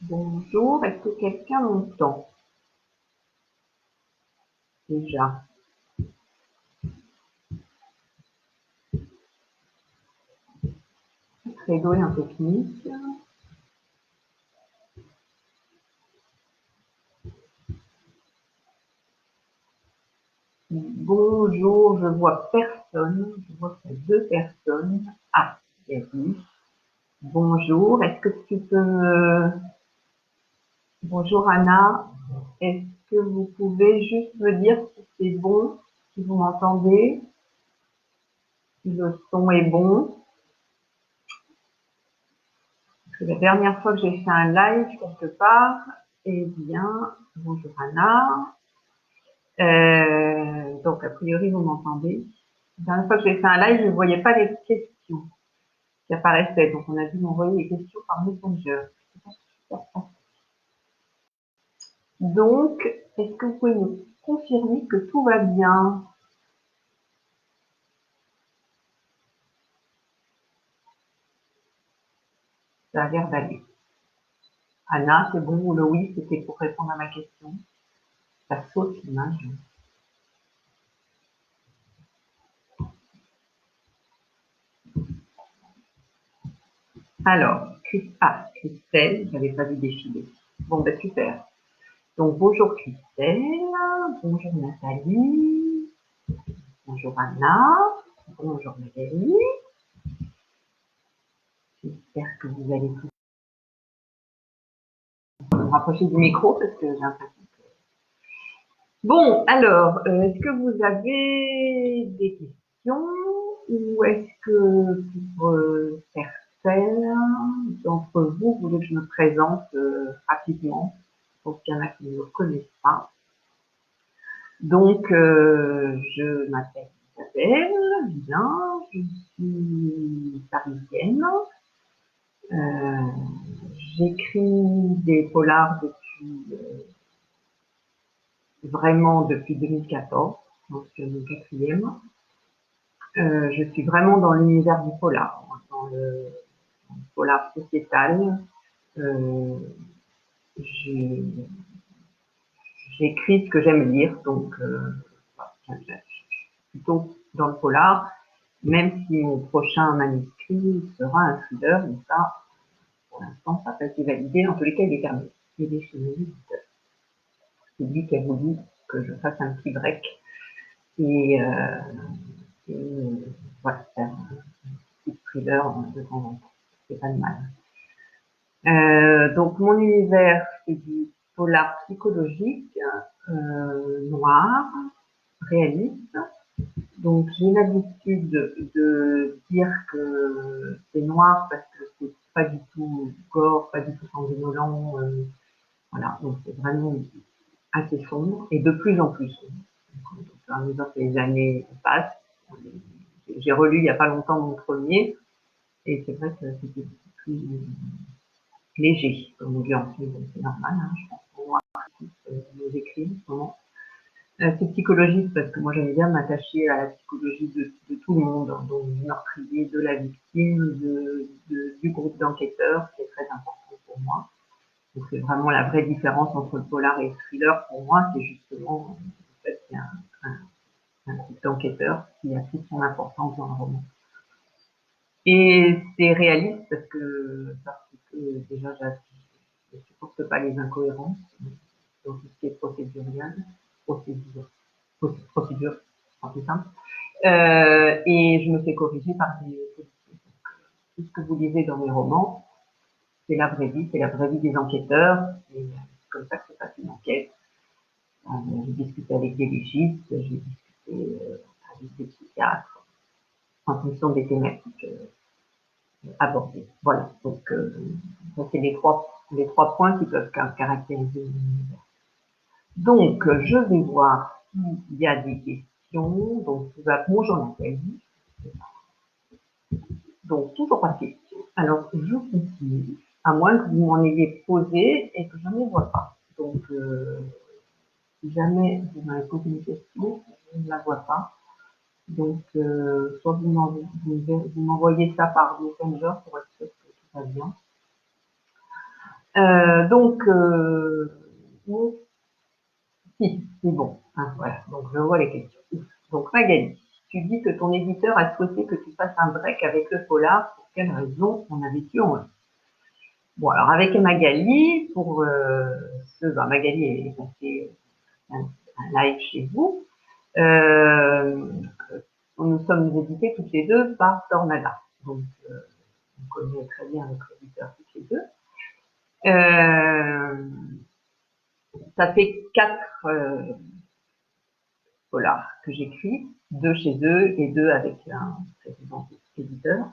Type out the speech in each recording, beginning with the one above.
Bonjour, est-ce que quelqu'un m'entend déjà? Credo est un peu technique. Bonjour, je vois personne. Je vois qu'il y a 2 personnes. Ah, oui. Bonjour, est-ce que tu peux... Bonjour Anna, est-ce que vous pouvez juste me dire si c'est bon, si vous m'entendez, si le son est bon? Parce que la dernière fois que j'ai fait un live quelque part, eh bien, bonjour Anna. Donc, a priori, vous m'entendez. La dernière fois que j'ai fait un live, je ne voyais pas les questions qui apparaissaient. Donc, on a dû m'envoyer les questions par Messenger. Donc, est-ce que vous pouvez me confirmer que tout va bien? Ça a l'air d'aller. Anna, c'est bon, ou le oui, c'était pour répondre à ma question. Ça saute l'image. Alors, Christelle, je n'avais pas vu défiler. Bon, ben super. Donc, bonjour Christelle, bonjour Nathalie, bonjour Anna, bonjour Valérie. J'espère que vous allez vous rapprocher du micro parce que j'ai l'impression que... Bon, alors, est-ce que vous avez des questions ou est-ce que pour certaines d'entre vous, vous voulez que je me présente rapidement pour qu'il y en a qui ne me connaissent pas? Donc, je m'appelle Isabelle, bien, je suis parisienne. J'écris des polars vraiment depuis 2014, donc c'est mon 4e. Je suis vraiment dans l'univers du polar, dans le polar sociétal. J'écris ce que j'aime lire, donc je suis plutôt dans le polar, même si mon prochain manuscrit sera un thriller, mais ça, pour l'instant, ça n'a pas été validé. En tous les cas, il est terminé. Il est chez mon éditeur. C'est lui qui a voulu que je fasse un petit break. Et voilà, faire un petit thriller de temps en temps. C'est pas de mal. Donc, mon univers, c'est du polar psychologique, noir, réaliste. Donc, j'ai l'habitude de dire que c'est noir parce que c'est pas du tout gore, pas du tout sanguinolent. Voilà, donc c'est vraiment assez sombre et de plus en plus sombre. À mesure que les années passent, j'ai relu il n'y a pas longtemps mon premier et c'est vrai que c'était plus léger, comme on dit en film, c'est normal, hein, je pense pour moi, nos écrits en ce moment. C'est psychologique parce que moi j'aime bien m'attacher à la psychologie de tout le monde, donc du meurtrier, de la victime, du groupe d'enquêteurs, qui est très important pour moi. Donc c'est vraiment la vraie différence entre le polar et le thriller pour moi, c'est justement en fait, qu'il y a un groupe d'enquêteurs qui a toute son importance dans le roman. Et c'est réaliste parce que déjà je ne supporte pas les incohérences dans tout ce qui est procédure, c'est plus simple. Et je me fais corriger par des policiers. Tout ce que vous lisez dans mes romans, c'est la vraie vie, des enquêteurs. Et c'est comme ça que se passe une enquête. J'ai discuté avec des légistes, j'ai discuté avec des psychiatres en fonction des thématiques abordées. Voilà. Donc, c'est les trois points qui peuvent caractériser l'univers. Donc, je vais voir s'il y a des questions. Donc, bonjour Nathalie. Donc, toujours pas de questions. Alors, je continue, à moins que vous m'en ayez posé et que je ne les vois pas. Donc, si jamais vous m'avez posé une question, je ne la vois pas. Donc, soit vous m'envoyez ça par Messenger pour être sûr que tout va bien. Donc, si, c'est bon. Hein, voilà, donc je vois les questions. Donc, Magali, tu dis que ton éditeur a souhaité que tu fasses un break avec le polar. Pour quelle raison on a vécu en eux? Bon, alors avec Magali, pour Magali est passée un live chez vous. Nous sommes édités toutes les deux par Tornada. Donc, on connaît très bien notre éditeur toutes les deux. Ça fait 4 polars que j'écris, 2 chez eux et 2 avec un précédent éditeur.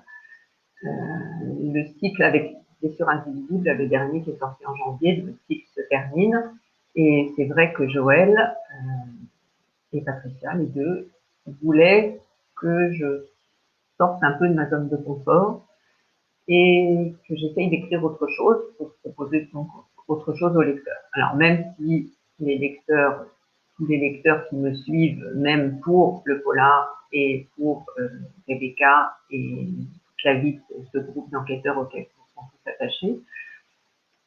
Le cycle avec Blessure Invisible, le dernier qui est sorti en janvier, le cycle se termine. Et c'est vrai que Joël et Patricia, les deux, voulaient que je sorte un peu de ma zone de confort et que j'essaye d'écrire autre chose pour proposer autre chose aux lecteurs. Alors même si les lecteurs, tous les lecteurs qui me suivent, même pour le polar et pour Rebecca et toute la vie de ce groupe d'enquêteurs auxquels ils sont tous attachés,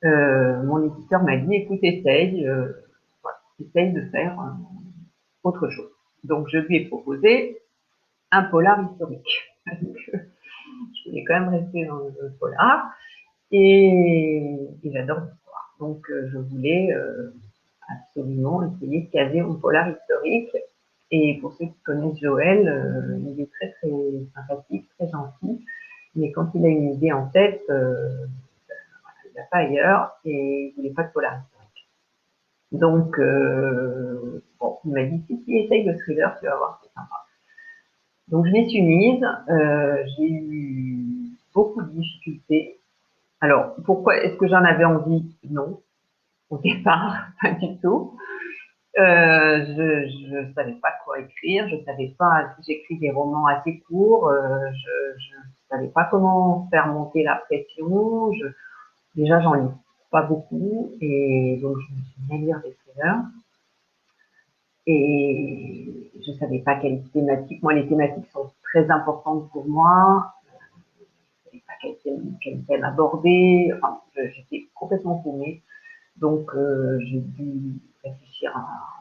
mon éditeur m'a dit, écoute, essaye de faire autre chose. Donc je lui ai proposé un polar historique. Je voulais quand même rester dans le polar et j'adore l'histoire. Donc je voulais absolument essayer de caser mon polar historique. Et pour ceux qui connaissent Joël, il est très très sympathique, très gentil. Mais quand il a une idée en tête, il n'a pas ailleurs et il ne voulait pas de polar historique. Donc, bon, il m'a dit si, essaye le thriller, tu vas voir, c'est sympa. Donc je m'y suis mise, j'ai eu beaucoup de difficultés. Alors, pourquoi est-ce que j'en avais envie? Non, au départ, pas du tout. Je ne savais pas quoi écrire, je savais pas, j'écris des romans assez courts, je ne savais pas comment faire monter la pression, déjà j'en lis pas beaucoup, et donc je me suis mis à lire des thrillers, et je savais pas quelle thématique, moi les thématiques sont très importantes pour moi, je savais pas quel thème aborder, enfin, j'étais complètement paumée. Donc, j'ai dû réfléchir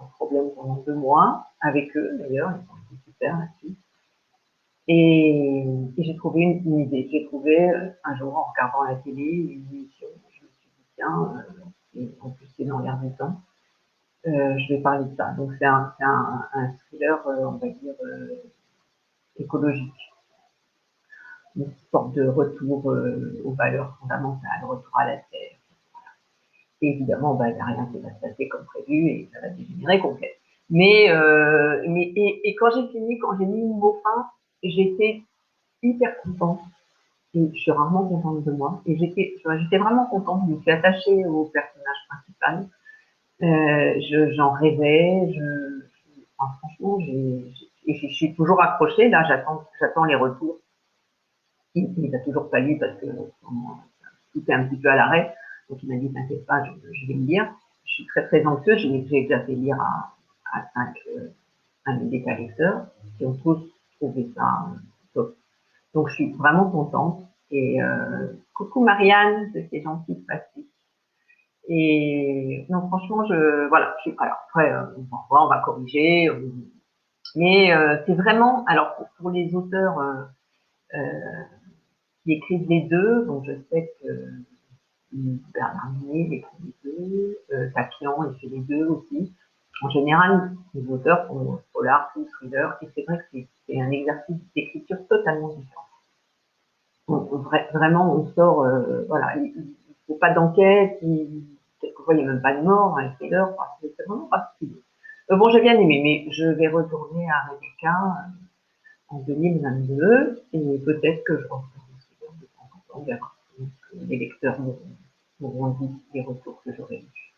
au problème pendant 2 mois, avec eux d'ailleurs, ils ont été super là-dessus. Et j'ai trouvé une idée. J'ai trouvé un jour en regardant la télé une émission, je me suis dit tiens, et en plus c'est dans l'air du temps, je vais parler de ça. Donc c'est un thriller, on va dire, écologique, une sorte de retour aux valeurs fondamentales, retour à la terre. Et évidemment, il n'y a rien qui va se passer comme prévu et ça va dégénérer complètement. Et quand j'ai fini, quand j'ai mis le mot fin, j'étais hyper contente. Et je suis rarement contente de moi. Et j'étais vraiment contente. Je me suis attachée au personnage principal. J'en rêvais. Enfin, franchement, je suis toujours accrochée. Là, j'attends les retours. Il n'a toujours pas lu parce que tout est un petit peu à l'arrêt. Donc il m'a dit t'inquiète pas, je vais le lire. Je suis très très anxieuse. J'ai déjà fait lire à 5 des lecteurs qui ont tous trouvé ça top. Donc je suis vraiment contente. Et coucou Marianne, c'est gentil de passer. Et non, franchement, voilà. Alors après, on va corriger. Mais c'est vraiment, alors pour les auteurs qui écrivent les deux, donc je sais que Bernard Minet écrit les deux, Tapian il fait les deux aussi. En général, les auteurs font polar ou thriller, et c'est vrai que c'est un exercice d'écriture totalement différent. Vraiment, on sort, voilà, il ne faut pas d'enquête, quelquefois il n'y a même pas de mort, un thriller, c'est vraiment particulier. Bon, j'ai bien aimé, mais je vais retourner à Rebecca en 2022, et peut-être que je referai des thrillers de temps en temps, on verra. Les lecteurs m'auront dit les retours que j'aurai eus.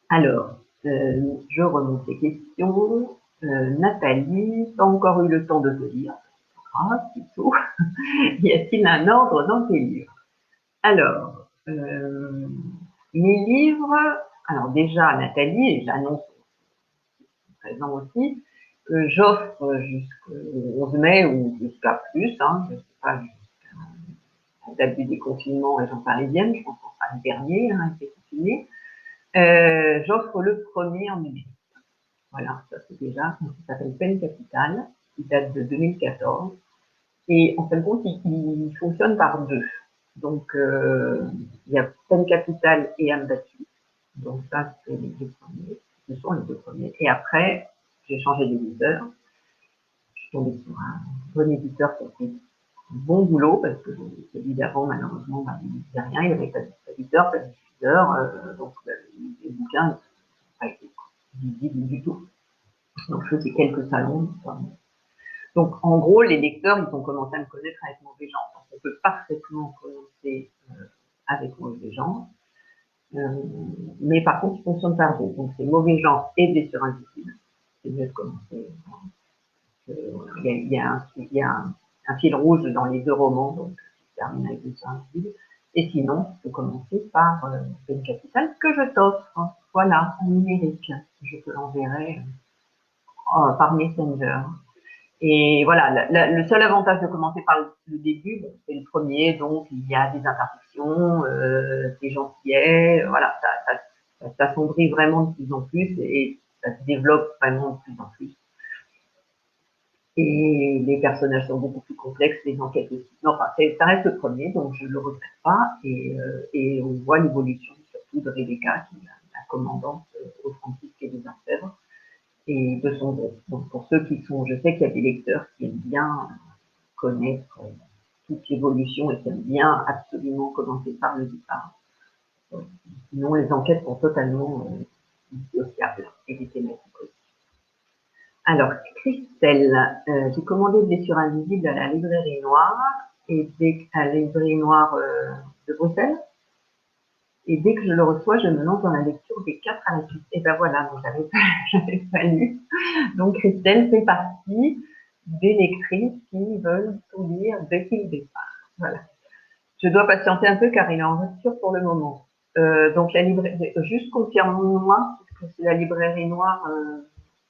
Alors, je remonte les questions. Nathalie, pas encore eu le temps de te lire. Ah, c'est tout. Y a-t-il un ordre dans tes livres? Alors, mes livres, alors déjà, Nathalie, et j'annonce présent aussi, J'offre jusqu'au 11 mai ou jusqu'à plus, hein, je ne sais pas, la date du déconfinement région parisienne, je pense qu'on sera le dernier à être confiné. J'offre le premier en numérique. Voilà, ça c'est déjà, ça s'appelle Peine Capitale, qui date de 2014. Et en fin de compte, il fonctionne par deux. Donc, il y a Peine Capitale et Âme battue. Donc ça, c'est les deux premiers. Ce sont les deux premiers. Et après, j'ai changé d'éditeur. Je suis tombée sur un bon éditeur qui a fait bon boulot, parce que celui d'avant, malheureusement, il ne disait rien. Il n'y avait pas d'éditeur, pas de diffuseur. Donc, les bouquins n'ont pas été visibles du tout. Donc, je faisais quelques salons. Donc, en gros, les lecteurs, ils ont commencé à me connaître avec Mauvais Genre. Donc, on peut parfaitement commencer avec Mauvais Genre. Mais par contre, il fonctionne par deux. Donc, c'est Mauvais Genre et Blessure invisible. C'est mieux de commencer. Il y a un fil rouge dans les deux romans, donc je termine avec Blessure invisible. Et sinon, tu peux commencer par Peine Capitale que je t'offre. Voilà, en numérique. Je te l'enverrai par Messenger. Et voilà, le seul avantage de commencer par le début, bon, c'est le premier, donc il y a des imperfections, des gentillets, voilà, ça s'assombrit vraiment de plus en plus et ça se développe vraiment de plus en plus. Et les personnages sont beaucoup plus complexes, les enquêtes aussi. Non, enfin, ça reste le premier, donc je ne le regrette pas. Et on voit l'évolution surtout de Rebecca, qui est la commandante au Francisque et des Orfèvres, et de son groupe. Donc pour ceux qui sont, je sais qu'il y a des lecteurs qui aiment bien connaître toute l'évolution et qui aiment bien absolument commencer par le départ. Sinon, les enquêtes sont totalement dissociables et des thématiques aussi. Alors, Christelle, j'ai commandé Blessure invisible à la librairie noire et à la librairie noire de Bruxelles. Et dès que je le reçois, je me lance dans la lecture des 4 à la suite. Et ben voilà, donc j'avais pas lu. Donc Christelle fait partie des lectrices qui veulent tout lire depuis le départ. Voilà. Je dois patienter un peu car il est en rupture pour le moment. Donc la librairie, juste confirme-moi, que c'est la librairie noire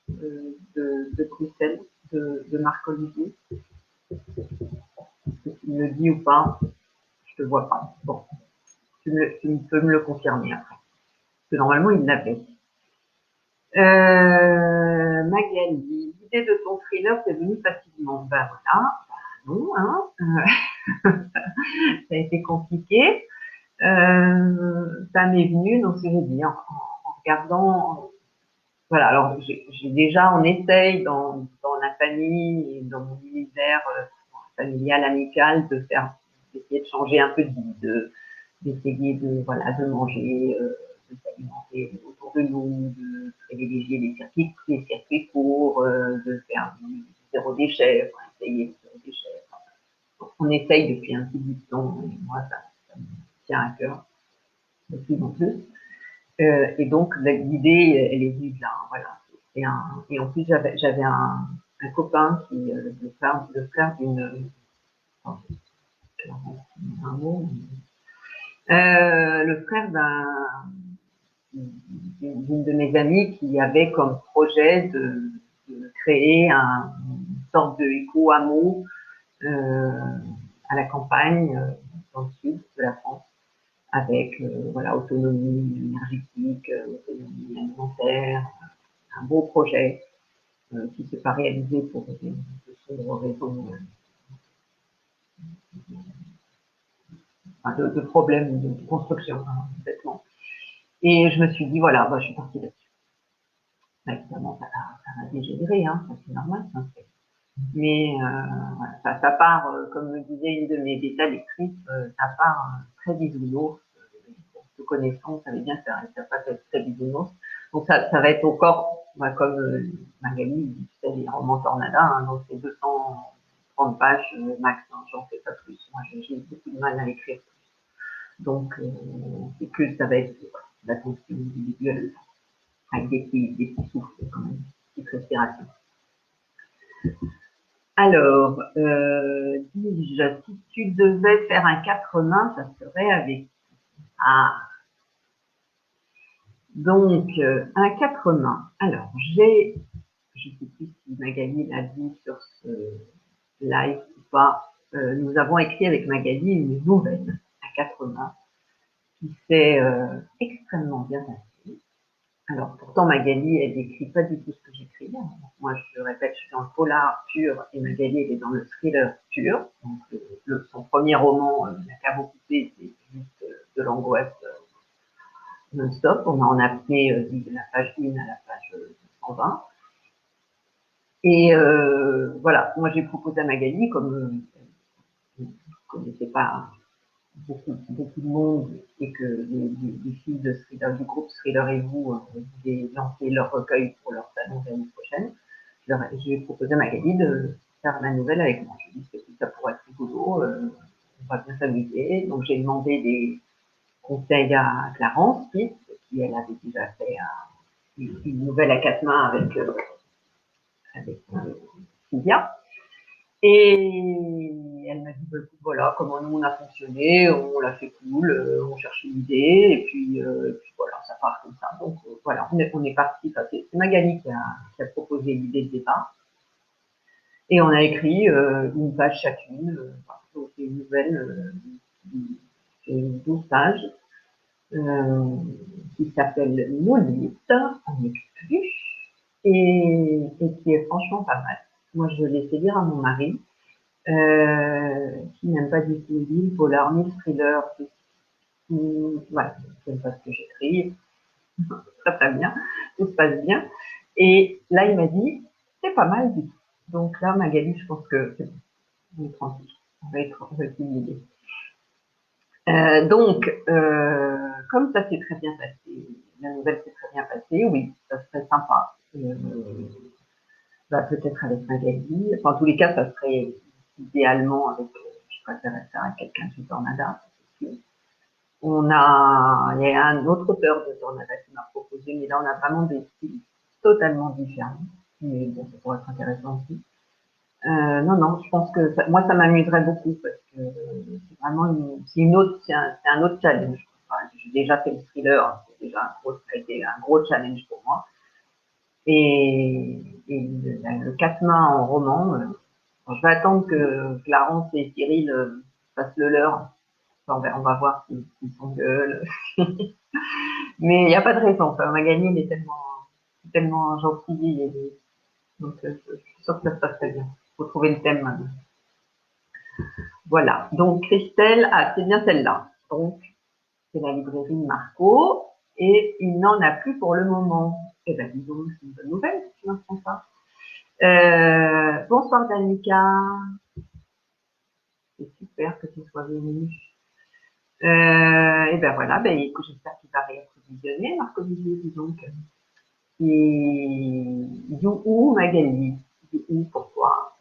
de Bruxelles, de Marc-Olivier. Est-ce que tu me le dis ou pas? Je te vois pas. Bon, tu peux me le confirmer après. Parce que normalement, il l'avait. Magali, l'idée de ton thriller t'est venue facilement. Ben voilà, non, hein, ça a été compliqué. Ça m'est venu, donc je vais dire, en regardant, voilà, alors j'ai déjà, on essaye dans la famille et dans mon univers familial, amical, d'essayer de changer un peu de vie, d'essayer voilà, de manger, de s'alimenter autour de nous, de privilégier les circuits courts, de faire du zéro déchet, essayer le zéro déchet. On essaye depuis un petit bout de temps, et moi ça me tient à cœur de plus en plus. Et donc l'idée, elle est venue de là, voilà. Et en plus j'avais un copain qui, le frère d'une, un mot, le frère d'une de mes amies qui avait comme projet de créer une sorte de éco-hameau à la campagne, dans le sud de la France, avec voilà, autonomie énergétique, autonomie alimentaire, un beau projet qui ne s'est pas réalisé pour de sombres raisons de problèmes de construction, complètement. Et je me suis dit, voilà, je suis partie là-dessus. Évidemment, ça va dégénérer, hein, c'est normal. Ça. Mais voilà, ça part, comme me disait une de mes bêta lectrices, ça part très bisounours. Te connaissant, ça veut bien que ça va être très bisounours. Donc ça va être encore, comme Magali dit, tu sais, les romans Tornada, hein, donc c'est 230 pages max, hein, j'en fais pas plus. Moi, j'ai beaucoup de mal à écrire plus. Donc, c'est que ça va être la fonction individuelle, avec des petits souffles quand même, des petites respirations. Alors, dis-je, si tu devais faire un 4 mains, ça serait avec... Ah, donc, un 4 mains. Alors, je ne sais plus si Magali l'a dit sur ce live ou pas, nous avons écrit avec Magali une nouvelle à 4 mains qui s'est extrêmement bien passée. Alors pourtant Magali, elle n'écrit pas du tout ce que j'écris. Moi je répète, je suis dans le polar pur et Magali elle est dans le thriller pur. Donc son premier roman, La cave occupée, c'est juste de l'angoisse non-stop. On en a fait de la page 1 à la page 120. Et voilà, moi j'ai proposé à Magali, comme je ne connaissais pas beaucoup de monde et que les filles de thriller, du groupe Thriller et vous voulaient lancer leur recueil pour leur salon l'année prochaine, j'ai proposé à Magali de faire la nouvelle avec moi. Je lui ai dit que ça pourrait être rigolo, on va bien s'amuser. Donc j'ai demandé des conseils à Clarence, qui elle avait déjà fait une nouvelle à 4 mains avec Sylvia. Et elle m'a dit, bah, écoute, voilà comment nous on a fonctionné, on l'a fait cool, on cherche une idée, et puis voilà, ça part comme ça. Donc voilà, on est parti, c'est Magali qui a proposé l'idée de départ, et on a écrit une page chacune, donc c'est une nouvelle, c'est 12 pages, qui s'appelle Maudite, en exclu, et qui est franchement pas mal. Moi je l'ai fait lire à mon mari, qui n'aime pas du tout le polar, ni le thriller, voilà, qui n'aime pas ce que j'écris, très très bien, tout se passe bien. Et là, il m'a dit, c'est pas mal du tout. Donc là, Magali, je pense que c'est bon, on est tranquille, on va être une idée. Donc, comme ça s'est très bien passé, la nouvelle s'est très bien passée, oui, ça serait sympa. Bah, peut-être avec Magali, enfin, en tous les cas, ça serait idéalement avec, je préférerais faire avec quelqu'un de Tornada, c'est sûr. Il y a un autre auteur de Tornada qui m'a proposé, mais là, on a vraiment des styles totalement différents. Mais bon, ça pourrait être intéressant aussi. Non, je pense que moi, ça m'amuserait beaucoup parce que c'est vraiment c'est un autre challenge. Enfin, j'ai déjà fait le thriller, ça a été un gros challenge pour moi. Et le 4 mains en roman, je vais attendre que Clarence et Cyril fassent le leur. On va voir s'ils s'engueulent. Mais il n'y a pas de raison. Enfin, Magali, il est tellement gentil. Donc, je suis sûre que ça se passe très bien. Il faut trouver le thème maintenant. Voilà. Donc, Christelle, c'est bien celle-là. Donc, c'est la librairie Marco. Et il n'en a plus pour le moment. Eh bien, disons, c'est une bonne nouvelle, si tu n'entends pas. Bonsoir, Danica. C'est super que tu sois venue. Et ben voilà, écoute, j'espère qu'il va réapprovisionner, Marc-Olivier, dis donc. Et You Magali, You pour toi,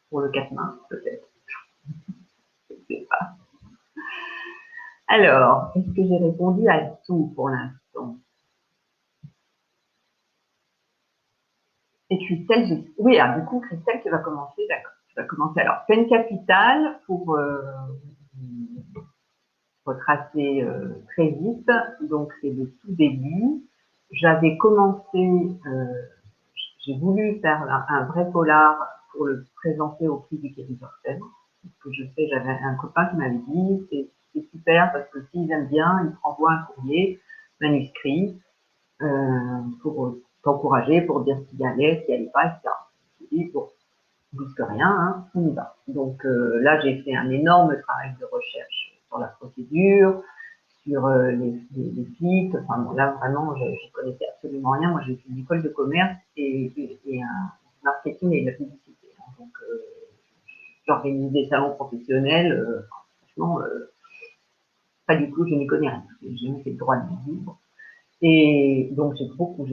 pour le 4 mains, peut-être. Je sais pas. Alors, est-ce que j'ai répondu à tout pour l'instant? Et Christelle, oui, du coup, Christelle, tu vas commencer, d'accord. Tu vas commencer. Alors, peine capitale pour retracer très vite. Donc, c'est le tout début. J'avais commencé, j'ai voulu faire un vrai polar pour le présenter au prix du Quai d'Orsay. Ce que je fais, j'avais un copain qui m'avait dit, c'est super parce que s'ils aiment bien, ils t'envoient un courrier manuscrit pour t'encourager, pour dire s'il y allait, s'il n'y allait pas, etc. Et bon, on risque rien, hein, on y va. Donc là, j'ai fait un énorme travail de recherche sur la procédure, sur les sites. Enfin, bon, là, vraiment, je ne connaissais absolument rien. Moi, j'ai fait une école de commerce et un marketing et de la publicité. Hein. Donc, j'organise des salons professionnels. Franchement, pas du tout, je n'y connais rien. J'ai jamais fait de droit de mes livres. Et donc, j'ai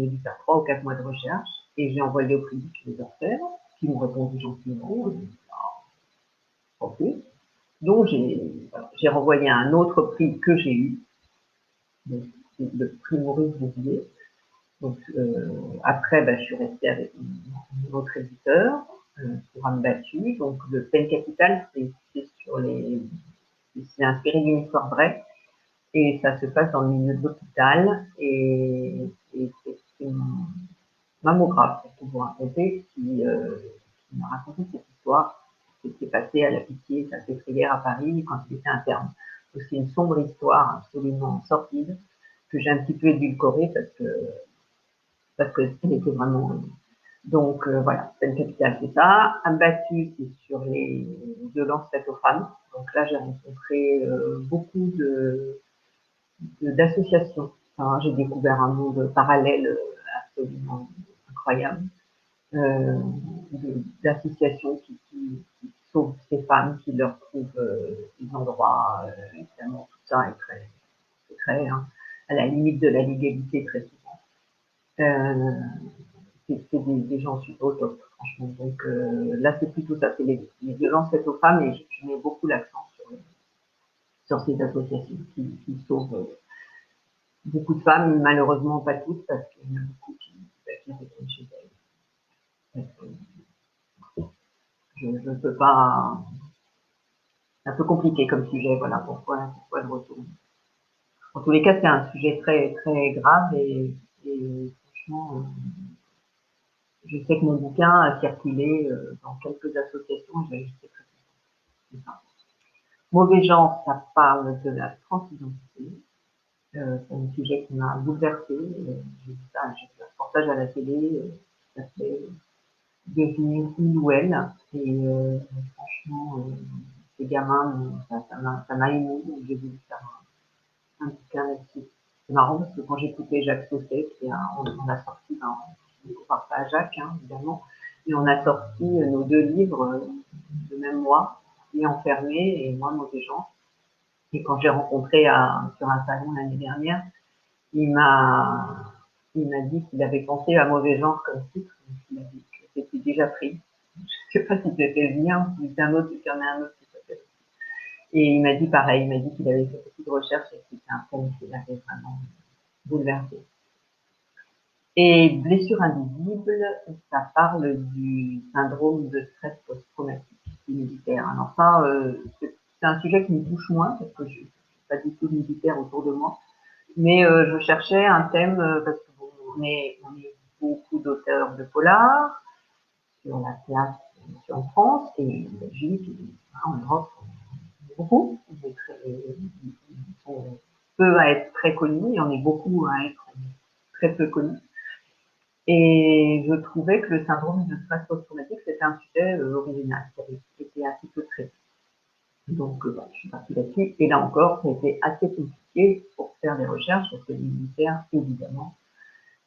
dû faire 3 ou 4 mois de recherche et j'ai envoyé au prix des affaires qui m'ont répondu gentiment. Ok. Donc, j'ai renvoyé un autre prix que j'ai eu, le prix Maurice Bouvier. Donc, après, je suis restée avec un autre éditeur pour Âme battue. Donc, le Peine Capitale, c'est inspiré d'une histoire vraie. Et ça se passe dans le milieu de l'hôpital. Et mammographe, pour vous raconter, qui m'a raconté cette histoire qui s'est passée à la Pitié, sa pétrière à Paris, quand il était interne. C'est une sombre histoire absolument sordide, que j'ai un petit peu édulcorée parce qu'elle était vraiment. Donc voilà, peine capitale, c'est ça. Abattu, c'est sur les violences faites aux femmes. Donc là, j'ai rencontré beaucoup d'associations. Enfin, j'ai découvert un monde parallèle absolument incroyable d'associations qui sauvent ces femmes, qui leur trouvent des endroits, évidemment, tout ça est très à la limite de la légalité très souvent. C'est des gens super au top, franchement. Donc là, c'est plutôt ça, c'est les violences faites aux femmes, et je mets beaucoup l'accent sur ces associations qui sauvent beaucoup de femmes, malheureusement pas toutes, parce qu'il y en a beaucoup qui retournent chez elles. Je ne peux pas. C'est un peu compliqué comme sujet, voilà pourquoi le retour. En tous les cas, c'est un sujet très, très grave et franchement, je sais que mon bouquin a circulé dans quelques associations, et j'étais très contente. Mauvais genre, ça parle de la transidentité. C'est un sujet qui m'a bouleversée. J'ai vu ça, j'ai fait un reportage à la télé, ça fait devenir une ou elle. Et franchement, ces gamins, ça m'a ému, donc j'ai voulu faire un bouquin là-dessus. C'est marrant parce que quand j'écoutais Jacques Sausset, on a sorti, on ne parle pas à Jacques, évidemment, mais on a sorti nos deux livres le même mois, et enfermés, et moi, Mauvais genre. Et quand j'ai rencontré sur un salon l'année dernière, il m'a dit qu'il avait pensé à Mauvais genre comme titre, donc il a dit que c'était déjà pris. Je ne sais pas si c'était le mien, ou si c'est un autre, s'il y en a un autre qui s'appelle. Et il m'a dit pareil, il m'a dit qu'il avait fait beaucoup de recherches et que c'était un thème qui l'avait vraiment bouleversé. Et blessure invisible, ça parle du syndrome de stress post-traumatique militaire. Alors ça, c'est un sujet qui me touche moins parce que je ne suis pas du tout militaire autour de moi. Mais je cherchais un thème parce que bon, on est beaucoup d'auteurs de polar sur la place en France et en Belgique, en Europe, beaucoup. Ils sont peu à être très connus, il y en a beaucoup à être très peu connus. Et je trouvais que le syndrome de stress post-traumatique, c'était un sujet original, qui était assez peu traité. Donc, je suis partie là-dessus. Et là encore, ça a été assez compliqué pour faire des recherches, parce que les militaires, évidemment,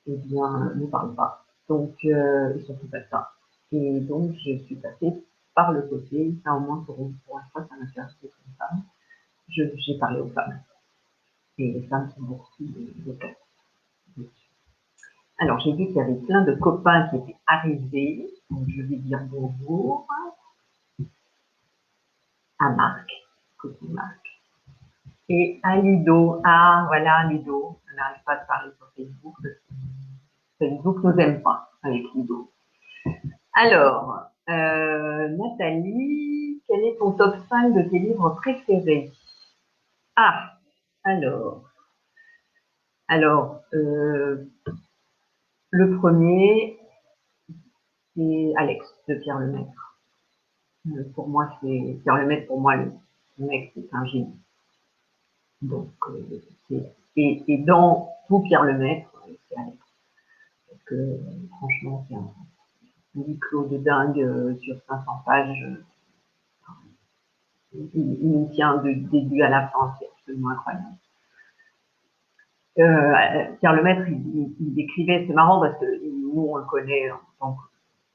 eh bien, ne parlent pas. Donc, ils sont tout à ça. Et donc, je suis passée par le côté, ça au moins pour une fois, ça m'intéresse d'être une femme. J'ai parlé aux femmes. Et les femmes sont beaucoup plus vocales. Alors, j'ai vu qu'il y avait plein de copains qui étaient arrivés. Donc, je vais dire bonjour à Marc, côté Marc. Et à Ludo. Ah, voilà, Ludo. On n'arrive pas à parler sur Facebook parce que Facebook ne nous aime pas avec Ludo. Alors, Nathalie, quel est ton top 5 de tes livres préférés? Ah, alors, le premier, c'est Alex de Pierre Lemaitre. Pour moi, c'est Pierre Lemaitre, pour moi, le mec, c'est un génie. Donc, et dans tout Pierre Lemaitre, c'est Alex. Parce que, franchement, c'est un huis clos de dingue sur 500 pages. Il nous tient du début à la fin, c'est absolument incroyable. Pierre Lemaitre, il écrivait, c'est marrant parce que nous, on le connaît en tant que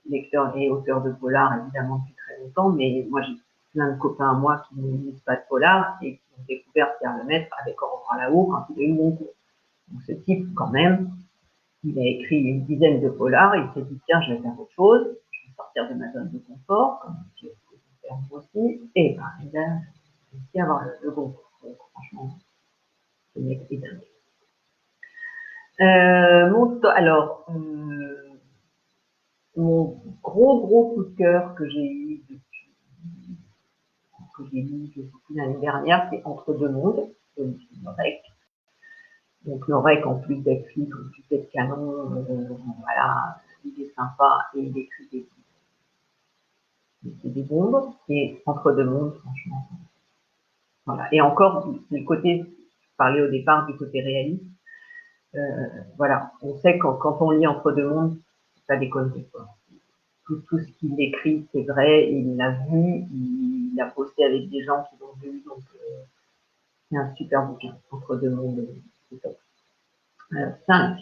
lecteur et auteur de polar, évidemment, depuis très longtemps, mais moi, j'ai plein de copains à moi qui ne lisent pas de polar et qui ont découvert Pierre Lemaitre avec Au revoir là-haut quand il a eu mon cours. Donc, ce type, quand même, il a écrit une dizaine de polars, il s'est dit, tiens, je vais faire autre chose, je vais sortir de ma zone de confort, comme je vais faire moi aussi, et ben, il a réussi à avoir le bon cours. Donc, franchement, ce mec est dingue. Alors, mon gros coup de cœur que j'ai eu que j'ai lu l'année dernière, c'est Entre deux mondes, de Norek. Donc Norek, en plus d'être livre, plus d'être canon, voilà, sympa et il écrit des bombes. Et Entre deux mondes, franchement. Voilà. Et encore, le côté, je parlais au départ du côté réaliste. Voilà, on sait quand on lit Entre deux mondes, c'est pas des conneries, quoi. Tout ce qu'il écrit, c'est vrai, il l'a vu, il a bossé avec des gens qui l'ont vu, donc c'est un super bouquin, Entre deux mondes, c'est top. 5.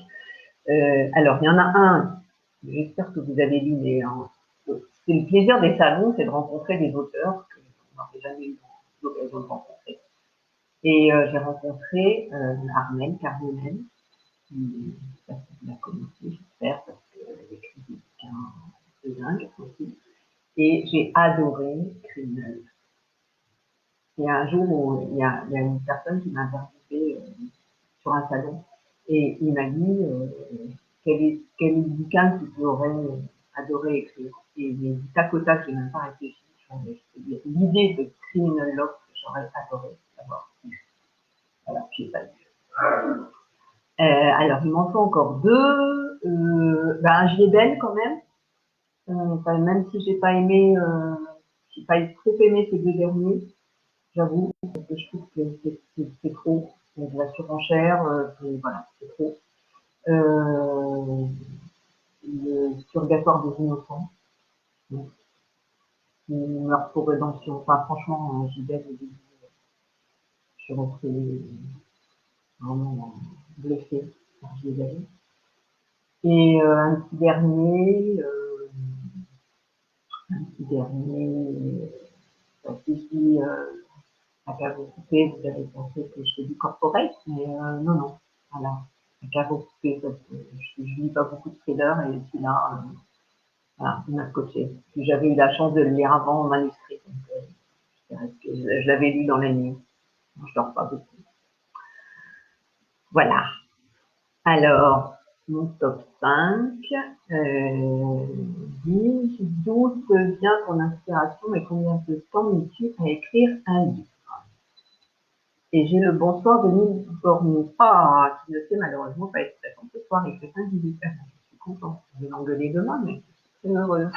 Alors, il y en a un, j'espère que vous avez lu, mais c'est le plaisir des salons, c'est de rencontrer des auteurs que on n'aurait jamais eu l'occasion de rencontrer. Et j'ai rencontré Armelle Carbonel, qui la connaissez, j'espère, parce qu'elle écrit des bouquins de dingue aussi. Et j'ai adoré Criminel. Et un jour où il y a une personne qui m'a interviewé sur un salon et il m'a dit quel est le bouquin que tu aurais adoré écrire. Et du tac au tac, j'ai même pas réfléchi. L'idée de Criminal Love que j'aurais adoré savoir. Voilà, j'ai pas lu. Alors, il m'en faut encore deux. J'y ai belle quand même. Même si j'ai pas aimé, j'ai pas trop aimé ces deux derniers, j'avoue, parce que je trouve que c'est trop. Donc la surenchère, voilà, c'est trop. Le purgatoire des innocents, meurtre pour rédemption. Enfin, franchement, Gilbert, je suis restée vraiment blessée par Gilbert. Et un petit dernier, si à cave coupé, vous avez pensé que je fais du corporate, mais non, non. Voilà, à cave coupé, parce que je lis pas beaucoup de thrillers et celui-là, voilà, il m'a scotché. Puis j'avais eu la chance de le lire avant en manuscrit, donc je l'avais lu dans la nuit. Je dors pas beaucoup. Voilà. Alors, mon top 5. D'où vient ton inspiration et combien de temps mets-tu à écrire un livre? Et j'ai le bonsoir de Nice Borny. Ah, qui ne sait malheureusement pas être présent ce soir et que 5 je suis contente. Je vais l'engueuler demain, mais je suis heureuse.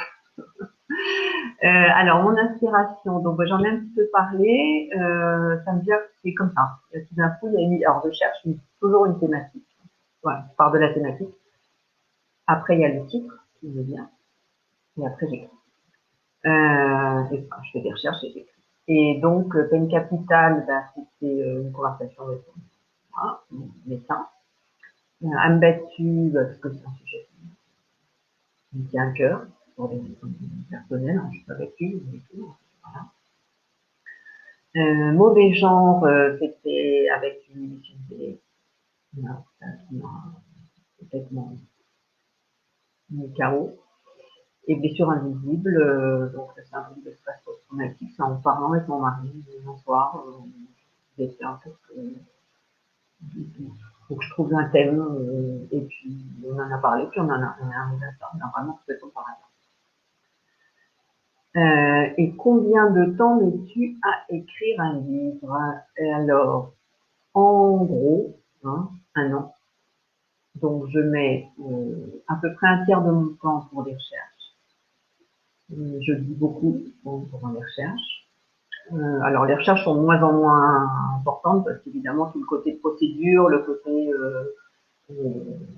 Alors, mon inspiration, donc j'en ai un petit peu parlé, ça me vient, c'est comme ça. Tout d'un coup, alors je cherche toujours une thématique. Voilà, je pars de la thématique. Après, il y a le titre qui me vient, et après j'écris. Et je fais des recherches et j'écris. Et donc, Peine Capitale, c'était une conversation avec mon médecin. Âme battue, parce que c'est un sujet qui me tient à cœur, pour des raisons personnelles, hein, je suis pas battue, mais tout, voilà. Mauvais genre, c'était avec une émission de télé qui m'a complètement mis KO. Et blessure invisible, donc c'est un truc de stress post-traumatique, c'est en parlant avec mon mari un soir, j'ai fait un peu faut que je trouve un thème, et puis on en a parlé, puis on est arrivé à ça, on a vraiment complètement par hasard. Et combien de temps mets-tu à écrire un livre? Alors, en gros, hein, 1 an. Donc, je mets à peu près un tiers de mon temps pour les recherches. Je lis beaucoup pour les recherches. Alors, les recherches sont de moins en moins importantes parce qu'évidemment, tout le côté de procédure, le côté,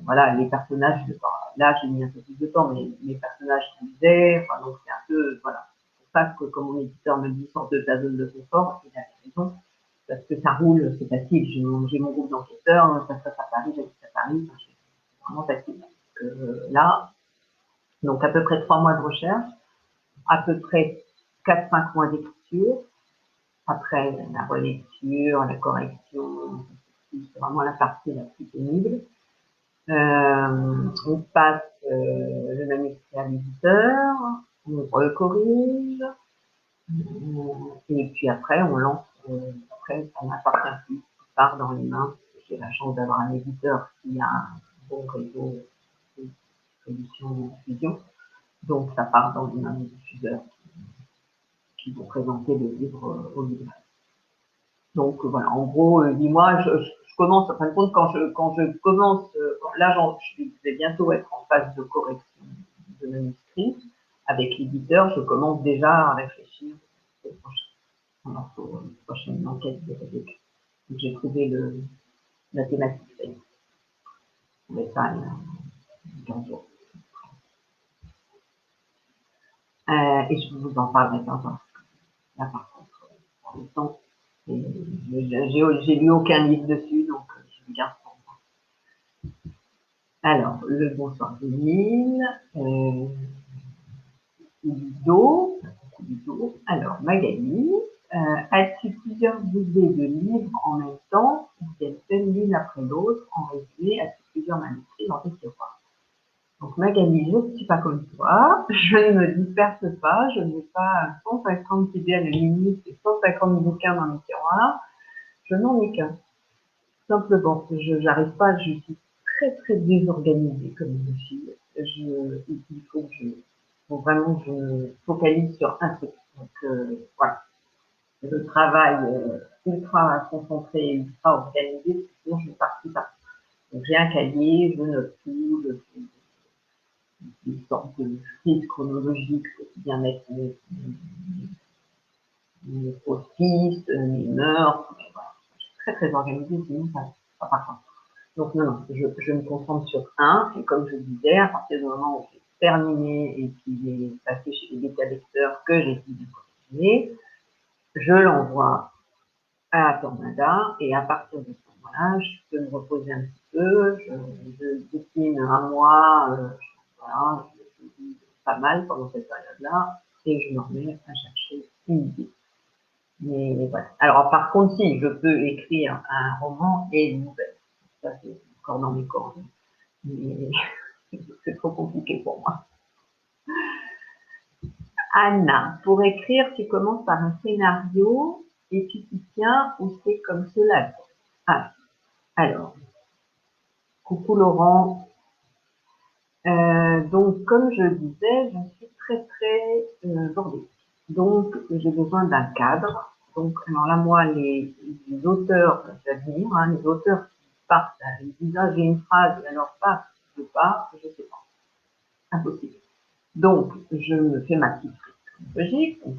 voilà, les personnages, là, j'ai mis un peu plus de temps, mais les personnages qui disaient, enfin, donc c'est un peu, voilà. C'est pour ça que, comme mon éditeur me dit, sors de ta zone de confort, il a raison, parce que ça roule, c'est facile. J'ai mon groupe d'enquêteurs, ça se passe à Paris, j'habite à Paris, enfin, c'est vraiment facile. Là, donc à peu près 3 mois de recherche, à peu près 4-5 mois d'écriture, après la relecture, la correction, c'est vraiment la partie la plus pénible. On passe le manuscrit à l'éditeur, on recorrige, et puis après on lance, après ça n'appartient plus, on part dans les mains. J'ai la chance d'avoir un éditeur qui a un bon réseau de distribution et de diffusion, donc ça part dans les mains des diffuseurs qui vont présenter le livre au libraire. Donc voilà, en gros, 8 mois, je commence, en fin de compte, quand je commence, là je vais bientôt être en phase de correction de manuscrits. Avec l'éditeur, je commence déjà à réfléchir au prochaine enquête de rédaction. J'ai trouvé la thématique. Mais ça, il y a 15 jours. Et je vous en parlerai pas. Là, par contre, pour l'instant, j'ai lu aucun livre dessus, donc je le garde pour moi. Alors, le bonsoir de Mine, Ludo. Alors, Magali, as-tu plusieurs idées de livres en même temps ou viennent l'une après l'autre en résumé? As-tu plusieurs manuscrits dans tes tiroirs? Donc Magali, je ne suis pas comme toi, je ne me disperse pas, je n'ai pas 150 idées à la minute et 150 bouquins dans mes tiroirs, je n'en ai qu'un. Simplement, je n'arrive pas, je suis très désorganisée comme une fille. Il faut vraiment que je me focalise sur un truc. Donc voilà, je travaille ultra concentré, ultra organisé, sinon je ne partis pas. Donc j'ai un cahier, je note tout, je fais des sortes de fils chronologiques pour bien mettre mes post-it, mes meurtres, voilà. Je suis très organisée, sinon ça ne va pas. Donc non, je me concentre sur un, et comme je disais, à partir du moment où j'ai terminé et qu'il est passé chez les bêta-lecteurs que j'ai fini de corriger, je l'envoie à Tornada, et à partir de ce moment-là, je peux me reposer un petit peu, je dessine un mois, voilà, je lis pas mal pendant cette période-là, et je me remets à chercher une idée. Mais voilà. Alors par contre, si, je peux écrire un roman et une nouvelle. Ça, c'est encore dans mes cordes. Mais c'est trop compliqué pour moi. Anna, pour écrire, tu commences par un scénario et tu t'y tiens ou c'est comme cela? Ah, alors, coucou Laurent. Donc, comme je disais, je suis très bordée. Donc, j'ai besoin d'un cadre. Donc, alors là, moi, les auteurs, j'admire, hein, les auteurs qui partent, ils disent, ah, j'ai une phrase, et alors, pas, je pars, je sais pas. Impossible. Donc, je me fais ma petite logique, donc,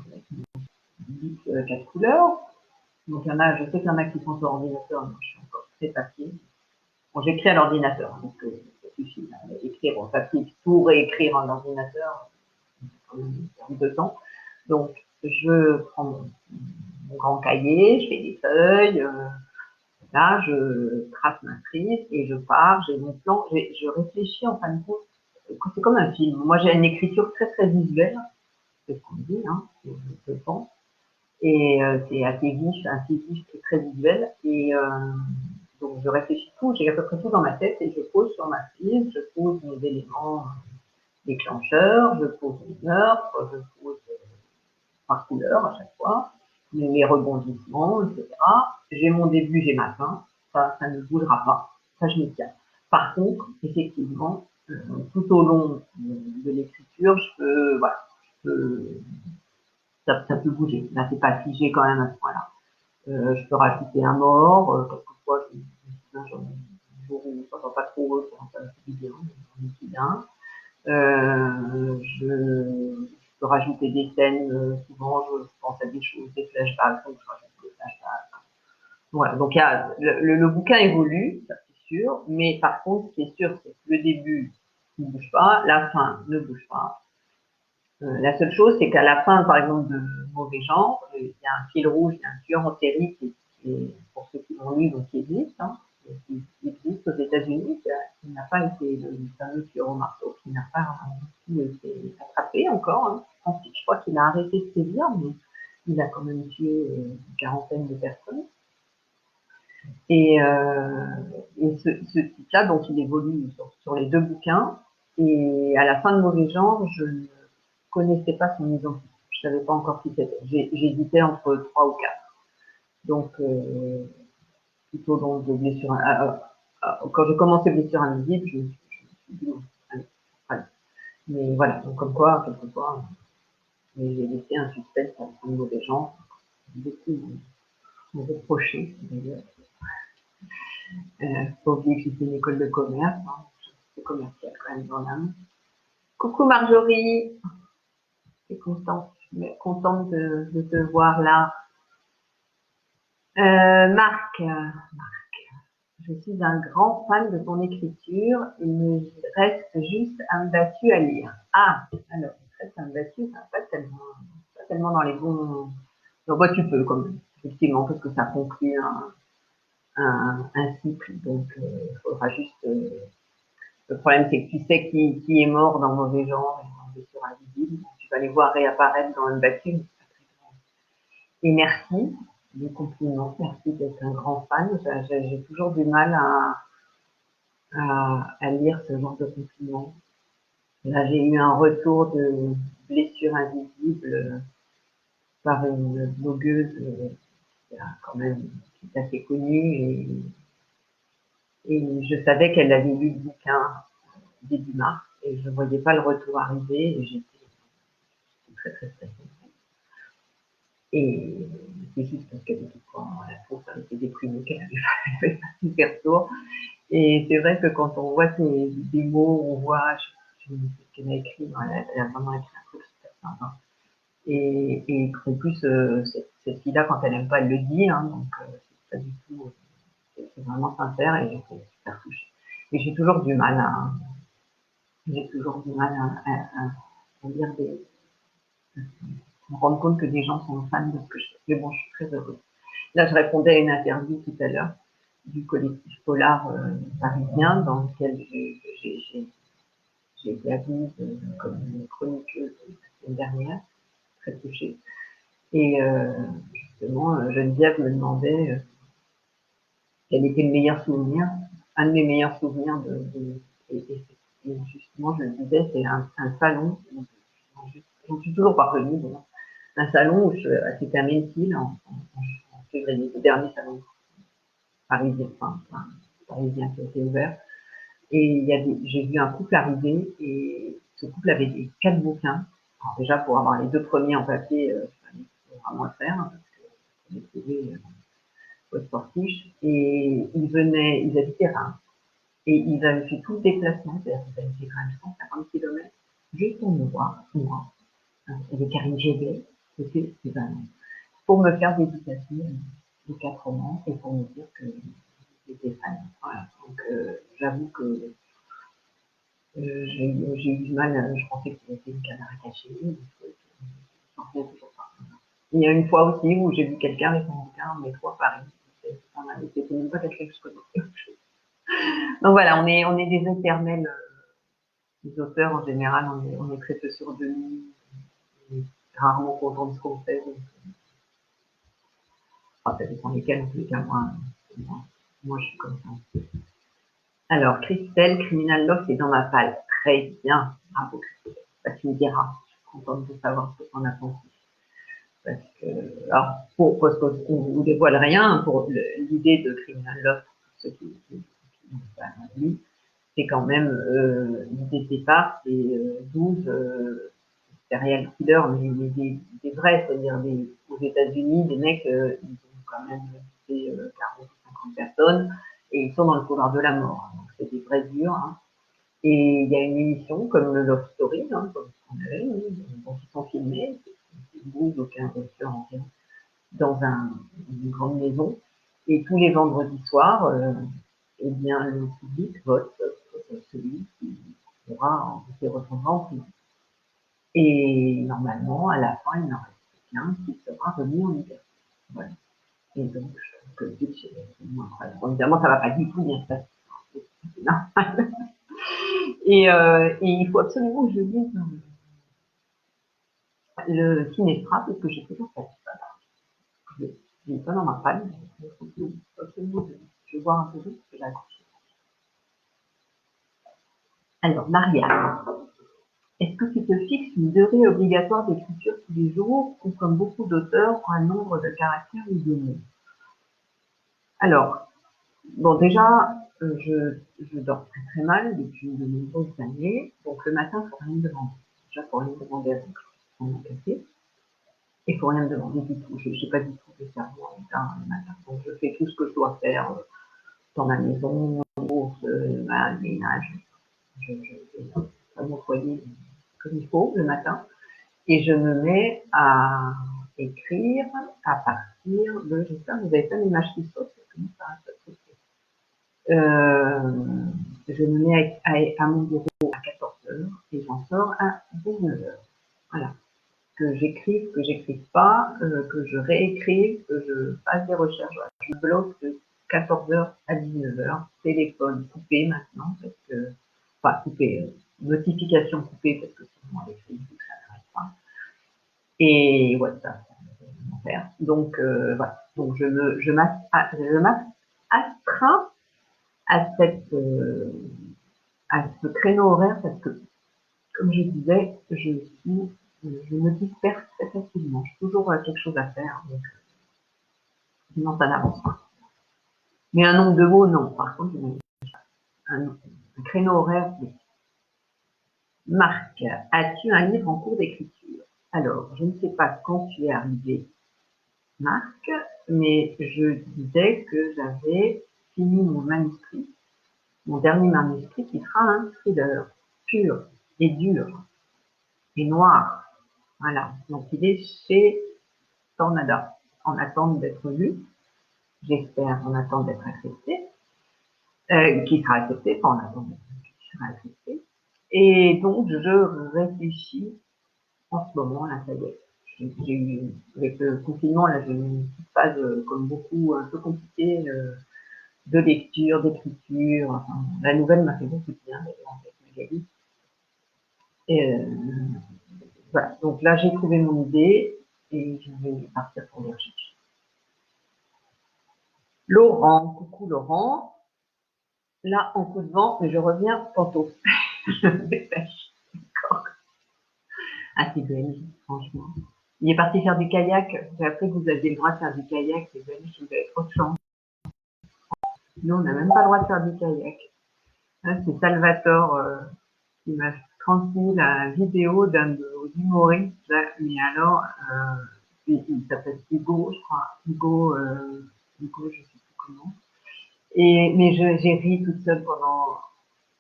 avec 4 couleurs. Donc, je sais qu'il y en a qui sont sur ordinateur, mais je suis encore très papier. Bon, j'écris à l'ordinateur, donc ça suffit. Écrire en papier pour écrire en ordinateur, en 2 temps. Donc, je prends mon grand cahier, je fais des feuilles, là, je trace ma prise et je pars, j'ai mon plan, je réfléchis en fin de compte. C'est comme un film. Moi, j'ai une écriture très visuelle, c'est ce qu'on dit, hein, je pense. Et c'est assez vif et très visuel. Et donc, je réfléchis tout, j'ai à peu près tout dans ma tête et je pose sur ma prise, je pose mes éléments déclencheurs, je pose mes meurtres, je pose par couleur à chaque fois, mes rebondissements, etc. J'ai mon début, j'ai ma fin, ça ne bougera pas, ça je m'y tiens. Par contre, effectivement, tout au long de l'écriture, voilà, ça peut bouger. Là, c'est pas figé quand même à ce point-là. Je peux rajouter un mort, quelquefois, je me souviens, un jour où ça va pas trop, ça me fait bien, j'en ai bien. Je peux rajouter des scènes, souvent je pense à des choses, des flashbacks, donc je rajoute des flashbacks. Voilà, donc le bouquin évolue, ça c'est sûr, mais par contre, ce qui est sûr, c'est que le début ne bouge pas, la fin ne bouge pas. La seule chose, c'est qu'à la fin, par exemple, de Mauvais Genre, il y a un fil rouge, il y a un tueur en série qui pour ceux qui l'ont lu, donc qui existe, hein, qui existe aux États-Unis, qui n'a pas été le fameux tueur au marteau, qui n'a pas été attrapé encore. Hein. Ensuite, je crois qu'il a arrêté de sévir, mais il a quand même tué une quarantaine de personnes. Et ce type-là, donc, il évolue sur les 2 bouquins. Et à la fin de Mauvais Genre, je ne connaissais pas son identité. Je ne savais pas encore qui c'était. J'hésitais entre 3 ou 4. Donc, tout au long de Blessure, quand j'ai commencé Blessure invisible, je me suis dit, allez. Mais voilà, donc comme quoi, quelquefois, j'ai laissé un suspense à un mauvais gens. Beaucoup m'ont reproché, d'ailleurs. Faut oublier que j'ai fait une école de commerce, hein, c'est commercial quand même dans l'âme. Coucou Marjorie, je suis contente de te voir là. Marc, je suis un grand fan de ton écriture. Il me reste juste un battu à lire. Ah, alors, il reste un battu, ça va pas tellement dans les bons. Donc, bah, tu peux, comme effectivement, parce que ça conclut un cycle. Donc, il faudra juste. Le problème, c'est que tu sais qui est mort dans Mauvais Genre et dans Blessure invisible. Tu vas les voir réapparaître dans le battu. Et merci du compliment. Merci d'être un grand fan. J'ai toujours du mal à lire ce genre de compliments. Là, j'ai eu un retour de Blessure invisible par une blogueuse quand même qui est assez connue et je savais qu'elle avait lu le bouquin début mars et je ne voyais pas le retour arriver et j'étais très très stressée. Et c'est juste parce que quand la pauvre elle était déprimée qu'elle avait pas pu faire retour. Et c'est vrai que quand on voit des mots, on voit ce qu'elle a écrit, elle a vraiment écrit un truc super sympa. Et en plus, cette fille-là, quand elle n'aime pas, elle le dit, hein, donc c'est pas du tout, c'est vraiment sincère et j'étais super touchée. Et j'ai toujours du mal à lire me rendre compte que des gens sont fans de ce que je fais. Mais bon, je suis très heureuse. Là, je répondais à une interview tout à l'heure du collectif Polar parisien dans lequel j'ai été admise comme une chroniqueuse la semaine dernière, très touchée. Et justement, Geneviève me demandait quel était le meilleur souvenir, un de mes meilleurs souvenirs et justement, je le disais, c'est un salon, j'en suis toujours parvenue, bon, un salon où c'était à Mentil en février, le dernier salon parisien, parisien qui a été ouvert. Et j'ai vu un couple arriver et ce couple avait des 4 bouquins. Alors déjà, pour avoir les 2 premiers en papier, il fallait vraiment le faire, hein, parce qu'on les trouvait au sportif. Et ils habitaient Reims. Et ils avaient fait tout le déplacement, c'est-à-dire qu'ils avaient fait quand même 150 km, juste pour me voir, moi, avec Karine Gébet, c'était pour me faire dédicacer de 4 romans et pour me dire que j'étais fan. Voilà. Donc j'avoue que j'ai eu du mal, je pensais que c'était une caméra cachée, il y a une fois aussi où j'ai vu quelqu'un avec mon bouquin en métro à Paris. C'était même pas quelqu'un que je connaissais. Donc voilà, on est des éternels, les auteurs en général, on est très peu sûrs de nous, on est rarement contents de ce qu'on fait. Donc, ça dépend lesquels, en tous les cas, moi je suis comme ça. Alors, Christelle, Criminal Love, c'est dans ma palle. Très bien, bravo Christelle. Bah, tu me diras, je suis contente de savoir ce qu'on a pensé. Parce que, alors, parce qu'on ne vous dévoile rien, pour l'idée de Criminal Love, pour ceux qui n'ont pas lu, c'est quand même, l'idée de départ, c'est 12 serial killers, mais des vrais, c'est-à-dire aux États-Unis, des mecs, ils ont quand même tué 40 ou 50 personnes, et ils sont dans le couloir de la mort. Donc, c'est des vrais durs. Hein. Et il y a une émission comme le Love Story, hein, comme ce qu'on avait, donc ils sont filmés, 12 ou 15 voitures environ, dans une grande maison. Et tous les vendredis soirs, eh bien, le public vote celui qui retournera en prison. Et normalement, à la fin, il n'en reste qu'un qui sera remis en liberté. Voilà. Et donc, je trouve que le pitch est vraiment incroyable. Bon, évidemment, ça ne va pas du tout bien se passer. C'est normal. Et il faut absolument que je lise le Cinestra, parce que j'ai toujours pas je n'ai pas dans ma panne. Il faut absolument que je vois un peu juste ce que j'ai accroché. Alors, Marianne, est-ce que tu te fixes une durée obligatoire d'écriture tous les jours ou comme beaucoup d'auteurs, un nombre de caractères ou de mots? Alors, bon, déjà, je dors très très mal depuis de nombreuses années, donc le matin, il ne faut rien me demander. Déjà, il ne faut rien me demander avant que je prenne mon café. Il ne faut rien me demander du tout. Je n'ai pas du tout de cerveau en état le matin. Donc, je fais tout ce que je dois faire dans ma maison, le ménage. Je fais à mon foyer. comme il faut le matin, et je me mets à écrire à partir de, j'espère que vous avez pas l'image qui saute, parce que moi, ça reste pas de sauter. Je me mets à mon bureau à 14h et j'en sors à 19h. Voilà. Que j'écrive pas, que je réécrive, que je fasse des recherches. Voilà. Je bloque de 14h à 19h, téléphone coupé maintenant, parce que, enfin coupé, notification coupée, parce que sinon avec Facebook ça n'arrête pas. Et WhatsApp, faire. Donc voilà. Donc je m'astreins à à ce créneau horaire parce que, comme je disais, je me disperse très facilement. J'ai toujours quelque chose à faire, donc sinon ça n'avance pas. Mais un nombre de mots, non. Par contre, un créneau horaire, oui. Marc, as-tu un livre en cours d'écriture? Alors, je ne sais pas quand tu es arrivé, Marc, mais je disais que j'avais fini mon manuscrit, mon dernier manuscrit qui sera un thriller pur et dur et noir. Voilà. Donc, il est chez Tornada, en attente d'être lu. J'espère en attente d'être accepté, qui sera accepté, pas en attente qui sera accepté. Et donc, je réfléchis en ce moment, là, ça y est. J'ai eu, avec le confinement, là, j'ai eu une petite phase, comme beaucoup, un peu compliquée, de lecture, d'écriture. Enfin, la nouvelle m'a fait beaucoup de bien, d'ailleurs, avec Magali. Et voilà. Donc là, j'ai trouvé mon idée et je vais partir pour les recherches. Laurent, coucou Laurent. Là, en coup de vent, mais je reviens tantôt. Je me dépêche. Ah, c'est belge, franchement. Il est parti faire du kayak. J'ai appris que vous aviez le droit de faire du kayak. C'est belge, vous avez trop de chance. Nous, on n'a même pas le droit de faire du kayak. Là, c'est Salvatore qui m'a transmis la vidéo d'un de nos humoristes. Mais alors, il s'appelle Hugo, je crois. Hugo, je sais plus comment. Mais j'ai ri toute seule pendant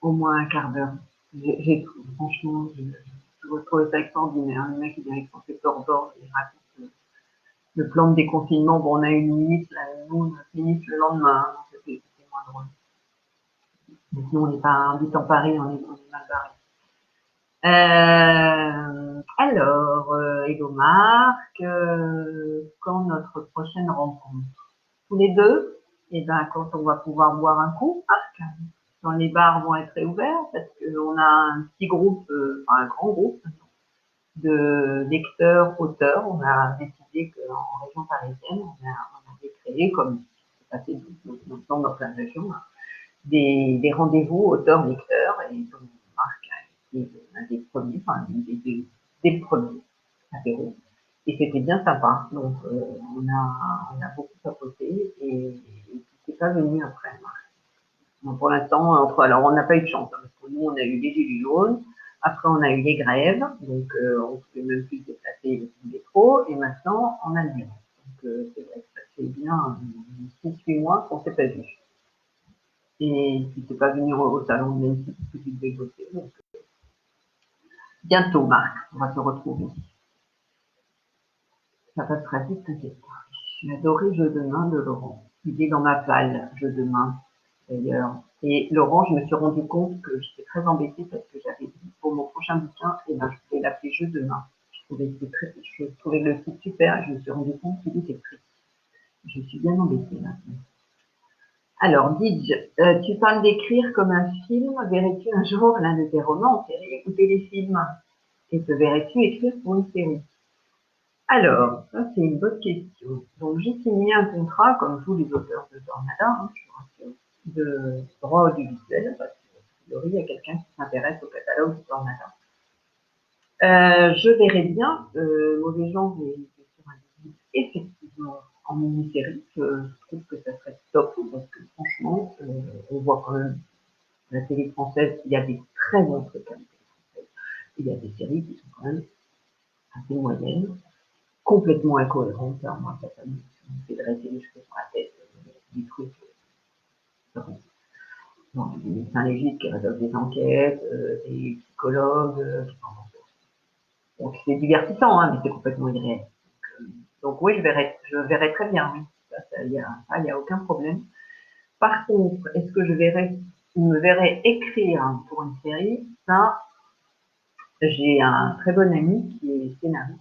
au moins un quart d'heure. Franchement, je trouve ça extraordinaire. Le mec, il est avec son paperboard, il raconte le plan de déconfinement. Bon, on a une limite, là, nous, on a fini le lendemain, hein, c'était moins drôle. Mais sinon, on n'est pas habitant Paris, on est mal barré. Alors, Hello Marc, quand notre prochaine rencontre? Tous les deux? Et ben, quand on va pouvoir boire un coup, Marc, quand les bars vont être réouverts, parce qu'on a un petit groupe, enfin un grand groupe de lecteurs, auteurs. On a décidé qu'en région parisienne, on avait créé, comme c'est passé dans notre région, des rendez-vous auteurs-lecteurs, et donc Marc a été un des premiers, enfin des premiers apéros. Et c'était bien sympa. Donc on a beaucoup papoté et c'est pas venu après, Marc. Donc, pour l'instant, alors on n'a pas eu de chance, hein, parce que nous on a eu les gilets jaunes, après on a eu les grèves, donc on ne pouvait même plus se déplacer le métro, et maintenant on a le virus. Donc c'est vrai que ça fait bien 6-8 mois qu'on ne s'est pas vu. Et qui n'était pas venu au salon de Nancy parce que tu devais bosser. Donc, bientôt, Marc, on va se retrouver. Ça passe très vite, t'inquiète pas. J'ai adoré Jeu de main de Laurent. Il est dans ma palle, Jeu de main, d'ailleurs. Et Laurent, je me suis rendu compte que j'étais très embêtée parce que j'avais dit pour mon prochain bouquin, et ben, je pouvais l'appeler Jeu de main. Je trouvais le site super et je me suis rendu compte qu'il était triste. Je suis bien embêtée maintenant. Alors, Didge, tu parles d'écrire comme un film. Verrais-tu un jour l'un de tes romans en série ou téléfilm? Et te verrais-tu écrire pour une série? Alors, ça c'est une bonne question. Donc, j'ai signé un contrat, comme tous les auteurs de Tornada, hein, je vous rassure, de droit audiovisuel, parce que, il y a quelqu'un qui s'intéresse au catalogue de Tornada. Je verrais bien Mauvais Genre sur un livre, effectivement, en mini-série. Je trouve que ça serait top, parce que franchement, on voit quand même la télé française, il y a des très bons trucs à la télé française. Il y a des séries qui sont quand même assez moyennes, complètement incohérentes. Alors moi, ça me fait dresser les cheveux sur la tête, des trucs. Bon, des médecins légistes qui résolvent des enquêtes, des psychologues qui sont Donc c'est divertissant, hein, mais c'est complètement irréel. Donc oui, je verrai très bien, oui. Il y a aucun problème. Par contre, est-ce que je me verrais écrire pour une série? Ça, j'ai un très bon ami qui est scénariste.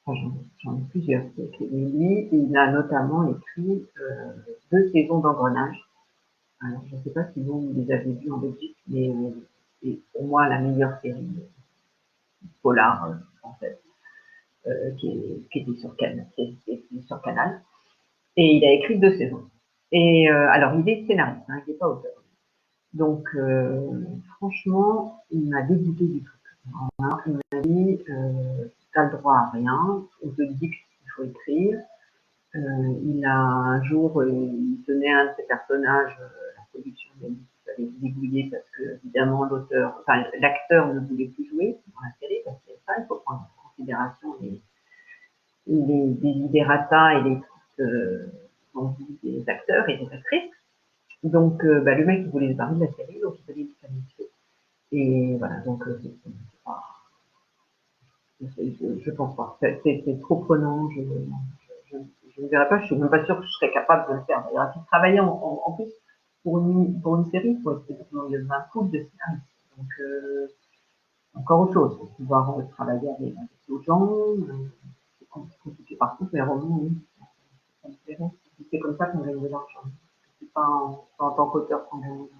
Enfin, j'en ai plusieurs. Mais lui, il a notamment écrit 2 saisons d'Engrenage. Alors, je ne sais pas si vous les avez vus en Belgique, mais c'est pour moi la meilleure série polar française qui était sur Canal, sur Canal. Et il a écrit 2 saisons. Et alors, il est scénariste, hein, il n'est pas auteur. Donc, franchement, il m'a dégoûté du truc. Il m'a dit, tu n'as le droit à rien, on te dit qu'il faut écrire. Il a un jour, il tenait un de ses personnages, la production lui a dit qu'il fallait se débrouiller parce que, évidemment, l'acteur ne voulait plus jouer dans la série, parce que ça, il faut prendre en considération les desiderata et les envies des acteurs et des actrices. Donc, le mec, il voulait se barrer de la série, donc il fallait lui. Et voilà, donc je pense pas. C'est trop prenant. Je ne verrais pas. Je suis même pas sûre que je serais capable de le faire. D'ailleurs, si je travaillais en plus pour une série, il faut être il y a un couple de scénaristes. Donc encore autre chose, pour pouvoir travailler avec d'autres gens. C'est compliqué. Par contre, les romans, oui, ça me plairait. C'est comme ça qu'on gagne de l'argent. C'est pas en tant qu'auteur qu'on gagne de l'argent.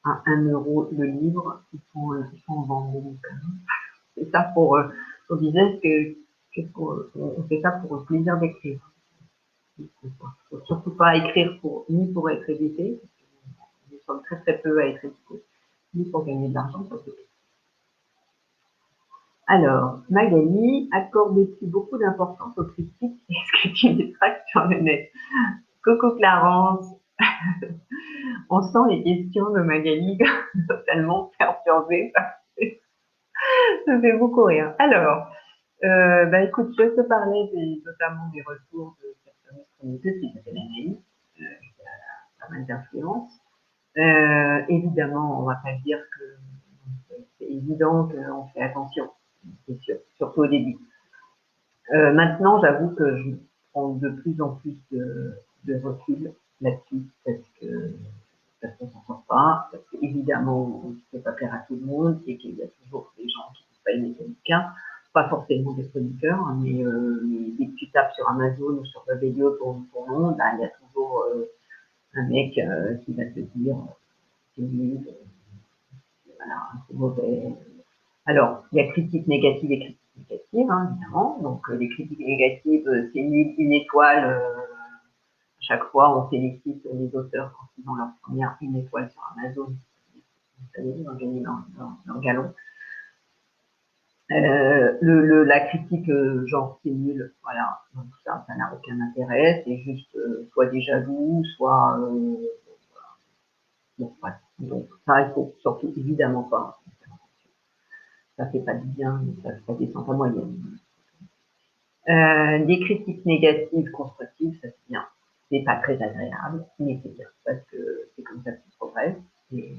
À 1 € le livre, il faut en vendre. Donc, c'est ça on disait on fait ça pour le plaisir d'écrire. Il ne faut surtout pas écrire ni pour être édité, nous sommes très très peu à être édités, ni pour gagner de l'argent, ça c'est. Alors, Magali, accordes-tu beaucoup d'importance aux critiques? Est-ce que tu détractes sur le net? Coucou Clarence. On sent les questions de Magali totalement perturbées. Ça me fait beaucoup rire. Alors, écoute, je vais te parler notamment des retours de certaines chroniqueuses qui s'appellent Anaïs, qui a pas mal d'influence. Évidemment, on ne va pas dire que c'est évident qu'on fait attention, c'est sûr, surtout au début. Maintenant, j'avoue que je prends de plus en plus de recul là-dessus parce qu'on s'en sort pas, parce qu'évidemment, on ne peut pas plaire à tout le monde et qu'il y a toujours des gens qui ne sont pas aimer quelqu'un, pas forcément des producteurs, hein, mais dès que tu tapes sur Amazon ou sur Babelio pour ton nom, il y a toujours un mec qui va te dire c'est nul, voilà, c'est mauvais. Alors, il y a critiques négatives et critiques négatives, hein, évidemment. Donc, les critiques négatives, c'est nul, 1 étoile. À chaque fois, on félicite les auteurs quand ils ont leur première 1 étoile sur Amazon. Vous savez, ils ont gagné leur galon. La critique, genre, c'est nul, voilà. Donc, ça n'a aucun intérêt. C'est juste soit des jaloux, soit. Bon, voilà. Donc, ça, il faut surtout évidemment pas. Ça fait pas du bien, ça descend en moyenne. Des critiques négatives, constructives, ça c'est bien. C'est pas très agréable, mais c'est bien, parce que c'est comme ça que tu progresses. Et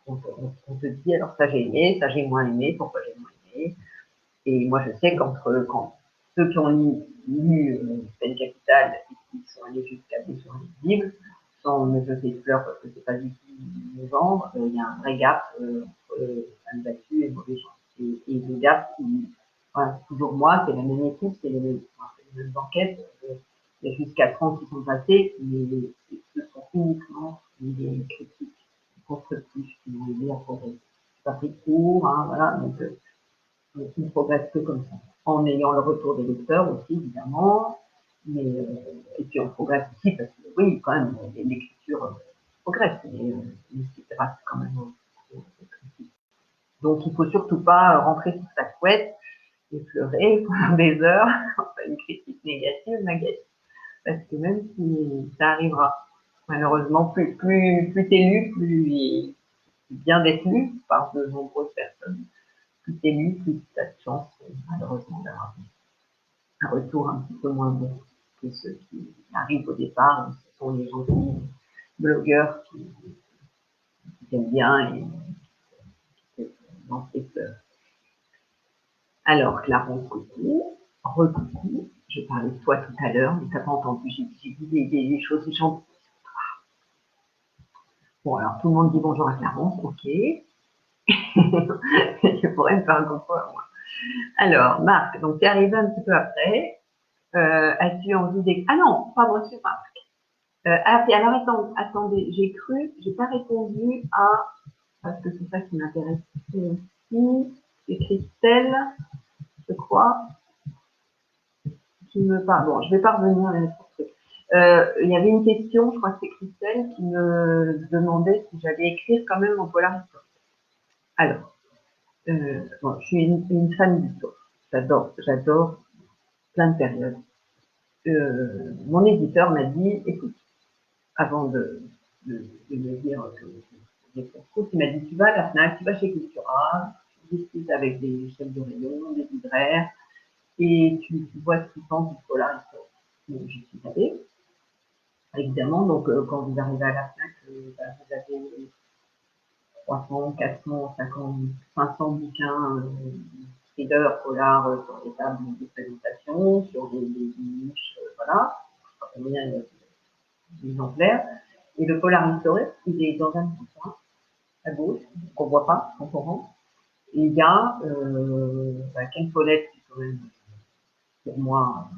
on te dit, alors ça j'ai aimé, ça j'ai moins aimé, pourquoi j'ai moins aimé. Et moi je sais quand ceux qui ont lu Peine Capitale et qui sont allés jusqu'à des sur les livres, sans me jeter de fleurs parce que c'est pas du tout mon genre, il y a un vrai gap entre fans battus et mauvais gens. Et le gap, voilà, toujours moi, c'est la même équipe, c'est les mêmes enquêtes. Il y a juste 4 ans qui sont passés, mais ce sont uniquement des critiques constructives qui vont aider à progresser. C'est pas pris de cours, hein, voilà, donc on ne progresse que comme ça. En ayant le retour des lecteurs aussi, évidemment, mais, et puis on progresse aussi parce que oui, quand même, l'écriture progresse, mais c'est grâce quand même aux critiques. Donc il ne faut surtout pas rentrer sous sa couette et pleurer pendant des heures quand tu as une critique négative, parce que même si ça arrivera, malheureusement, plus t'es lu, plus bien d'être lu par de nombreuses personnes, plus t'es lu, plus tu as de chance, malheureusement, d'avoir un retour un petit peu moins bon que ceux qui arrivent au départ. Ce sont les gentils blogueurs qui aiment bien et qui lancent des fleurs. Alors, Clarence, coucou. Recoucou. Je parlais de toi tout à l'heure, mais tu n'as pas entendu. J'ai dit des choses gentilles. Bon, alors tout le monde dit bonjour à Clarence, ok. Je pourrais me faire un coucou à moi. Alors, Marc, donc tu es arrivé un petit peu après. As-tu envie d'écrire? Ah non, pardon, c'est Marc. Alors attendez, j'ai pas répondu à, parce que c'est ça qui m'intéresse aussi, c'est Christelle, je crois, qui me parle. Bon, je vais pas revenir là-dessus. Il y avait une question, je crois que c'est Christelle, qui me demandait si j'allais écrire quand même en polar historique. Alors, bon, je suis une fan d'histoire. J'adore plein de périodes. Mon éditeur m'a dit, écoute, avant de me dire que j'ai fait il m'a dit, tu vas à la FNAC, tu vas chez Cultura, tu discutes avec des chefs de rayon, des libraires, et tu vois ce qu'ils pensent du polar historique. Donc, j'y suis allée. Évidemment, donc quand vous arrivez à la FNAC, vous avez 300, 400, 50, 500 bouquins thriller, polar sur les tables de présentation, sur des niches, voilà, combien d'exemplaires. Et le polar historique, il est dans un petit coin, à gauche, qu'on ne voit pas quand on rentre. Et il y a Ken Follett, qui est quand même, pour moi,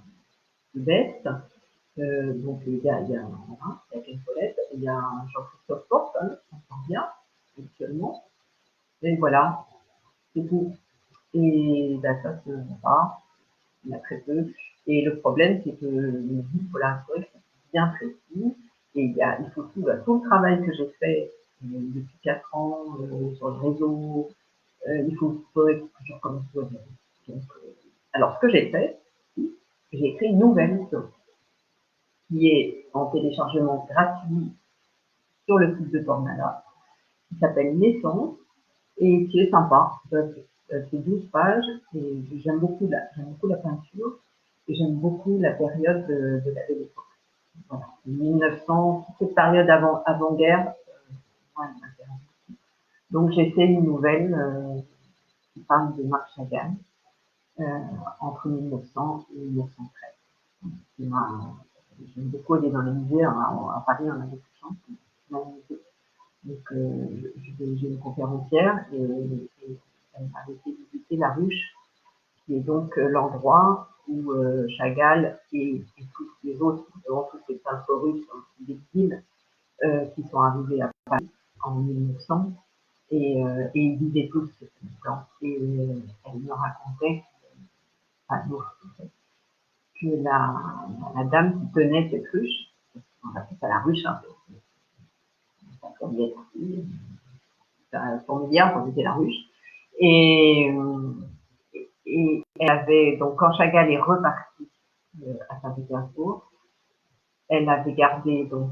plus bête. Donc il y a Ken Follett, il y a Jean-Christophe Porte, hein, on sent bien, actuellement. Et voilà, c'est tout. Et ben, ça se voit pas, il y a très peu. Et le problème, c'est que le guide polar historique, c'est bien précis. Et il faut tout le travail que j'ai fait depuis 4 ans sur le réseau, il faut être toujours comme ça. Donc, alors, ce que j'ai fait, j'ai écrit une nouvelle historique qui est en téléchargement gratuit sur le site de Tornada, qui s'appelle Naissance et qui est sympa. C'est 12 pages et j'aime beaucoup la peinture et j'aime beaucoup la période de la belle époque. Voilà. 1900, toute cette période avant-guerre, moi, elle m'intéresse. Donc j'ai fait une nouvelle qui parle de Marc Chagall entre 1900 et 1913. J'aime beaucoup aller dans les musées. À Paris, on a beaucoup de chance. Donc, j'ai une conférencière et elle m'a fait visiter la ruche, qui est donc l'endroit où Chagall et tous les autres, tous ces peintres russes d'exil qui sont arrivés à Paris en 1900 et ils vivaient tous ce temps. Et elle me racontait que la dame qui tenait cette ruche, on appelle ça la ruche, hein, c'est un fourmilière, on disait la ruche, et, et elle avait, donc quand Chagall est reparti à Saint-Pétersbourg, elle avait gardé donc